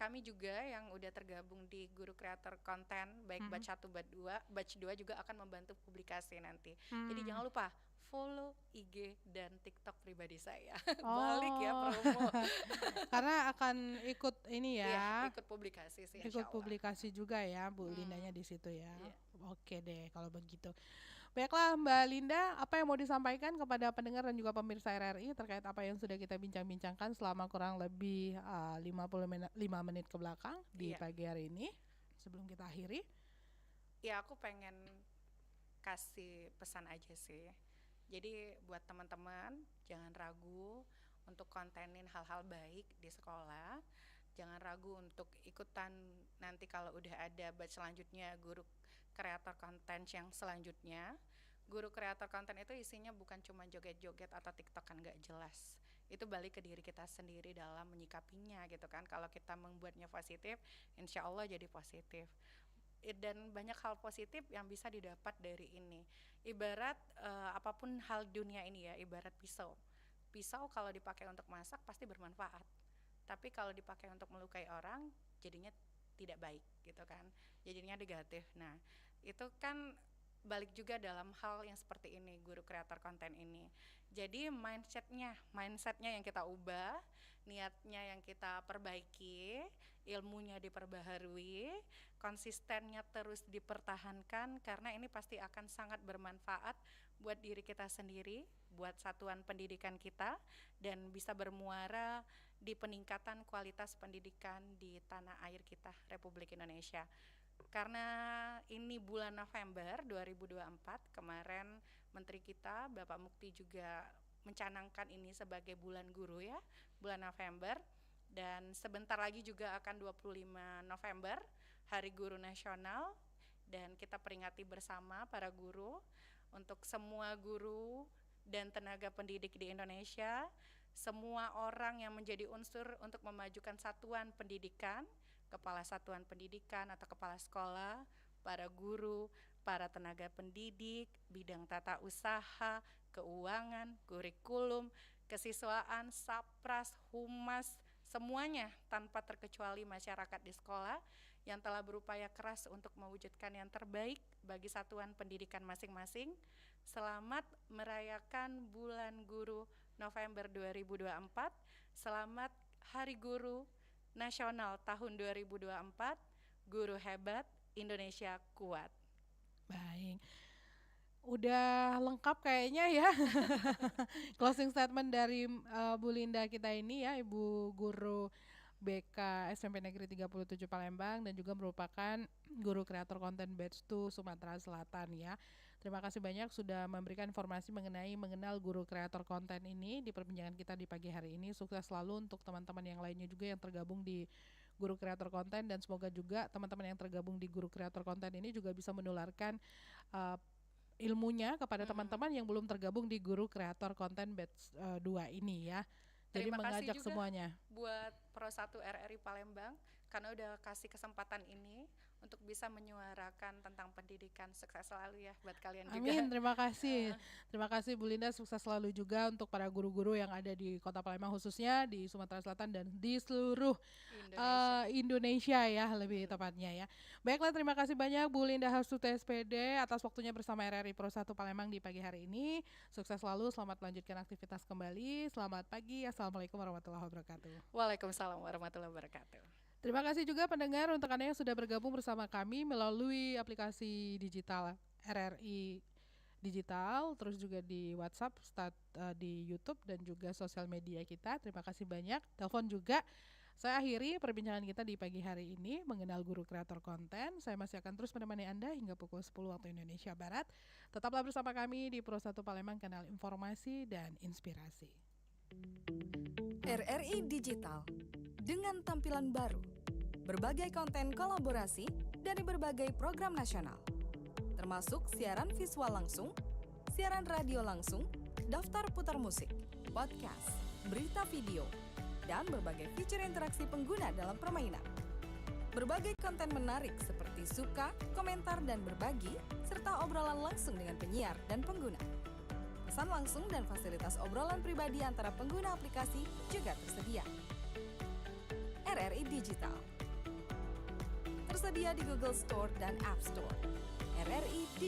kami juga yang udah tergabung di guru kreator konten baik batch 1, batch 2 juga akan membantu publikasi nanti. Jadi jangan lupa follow IG dan TikTok pribadi saya. Balik ya promo. Karena akan ikut ini ya. Iya, ikut publikasi sih. Ikut publikasi juga ya Bu Lindanya di situ ya. Oke deh kalau begitu. Baiklah Mbak Linda, apa yang mau disampaikan kepada pendengar dan juga pemirsa RRI terkait apa yang sudah kita bincang-bincangkan selama kurang lebih 5 menit ke belakang di pagi hari ini sebelum kita akhiri? Ya, aku pengen kasih pesan aja sih. Jadi buat teman-teman jangan ragu untuk kontenin hal-hal baik di sekolah. Jangan ragu untuk ikutan nanti kalau udah ada batch selanjutnya guru kreator konten yang selanjutnya. Guru kreator konten itu isinya bukan cuma joget-joget atau tiktokan gak jelas. Itu balik ke diri kita sendiri dalam menyikapinya gitu kan. Kalau kita membuatnya positif, insya Allah jadi positif. Dan banyak hal positif yang bisa didapat dari ini. Ibarat apapun hal dunia ini ya, ibarat pisau. Pisau kalau dipakai untuk masak pasti bermanfaat. Tapi kalau dipakai untuk melukai orang, jadinya tidak baik gitu kan. Jadinya negatif. Nah, itu kan balik juga dalam hal yang seperti ini, guru kreator konten ini. Jadi mindsetnya yang kita ubah, niatnya yang kita perbaiki, ilmunya diperbaharui, konsistennya terus dipertahankan, karena ini pasti akan sangat bermanfaat buat diri kita sendiri, buat satuan pendidikan kita, dan bisa bermuara di peningkatan kualitas pendidikan di tanah air kita, Republik Indonesia. Karena ini bulan November 2024, kemarin Menteri kita Bapak Mukti juga mencanangkan ini sebagai bulan guru ya, bulan November. Dan sebentar lagi juga akan 25 November, Hari Guru Nasional, dan kita peringati bersama para guru untuk semua guru dan tenaga pendidik di Indonesia, semua orang yang menjadi unsur untuk memajukan satuan pendidikan, kepala satuan pendidikan atau kepala sekolah, para guru, para tenaga pendidik, bidang tata usaha, keuangan, kurikulum, kesiswaan, sapras, humas, semuanya tanpa terkecuali masyarakat di sekolah yang telah berupaya keras untuk mewujudkan yang terbaik bagi satuan pendidikan masing-masing. Selamat merayakan bulan guru November 2024. Selamat Hari Guru Nasional tahun 2024. Guru hebat, Indonesia kuat. Baik. Udah lengkap kayaknya ya closing statement dari Bu Linda kita ini ya, Ibu Guru BK SMP Negeri 37 Palembang dan juga merupakan guru kreator konten batch 2 Sumatera Selatan ya. Terima kasih banyak sudah memberikan informasi mengenal guru kreator konten ini di perbincangan kita di pagi hari ini. Sukses selalu untuk teman-teman yang lainnya juga yang tergabung di guru kreator konten, dan semoga juga teman-teman yang tergabung di guru kreator konten ini juga bisa menularkan ilmunya kepada teman-teman yang belum tergabung di guru kreator konten batch 2 ini ya. Jadi Terima mengajak kasih juga semuanya buat Pro 1 RRI Palembang karena udah kasih kesempatan ini untuk bisa menyuarakan tentang pendidikan. Sukses selalu ya buat kalian juga. Amin, terima kasih. Terima kasih Bu Linda, sukses selalu juga untuk para guru-guru yang ada di Kota Palembang khususnya di Sumatera Selatan dan di seluruh Indonesia ya lebih tepatnya ya. Baiklah, terima kasih banyak Bu Linda Harsuti SPD atas waktunya bersama RRI Pro 1 Palembang di pagi hari ini. Sukses selalu, selamat melanjutkan aktivitas kembali. Selamat pagi, Assalamualaikum warahmatullahi wabarakatuh. Waalaikumsalam warahmatullahi wabarakatuh. Terima kasih juga pendengar untuk Anda yang sudah bergabung bersama kami melalui aplikasi digital RRI Digital, terus juga di WhatsApp, di YouTube dan juga sosial media kita. Terima kasih banyak. Telepon juga Saya akhiri perbincangan kita di pagi hari ini mengenal guru kreator konten. Saya masih akan terus menemani Anda hingga pukul 10 waktu Indonesia Barat. Tetaplah bersama kami di Pro 1 Palembang, kanal informasi dan inspirasi. RRI Digital dengan tampilan baru, berbagai konten kolaborasi dari berbagai program nasional, termasuk siaran visual langsung, siaran radio langsung, daftar putar musik, podcast, berita video, dan berbagai fitur interaksi pengguna dalam permainan. Berbagai konten menarik seperti suka, komentar, dan berbagi, serta obrolan langsung dengan penyiar dan pengguna. Pesan langsung dan fasilitas obrolan pribadi antara pengguna aplikasi juga tersedia. RRI Digital tersedia di Google Store dan App Store. RRI Digital.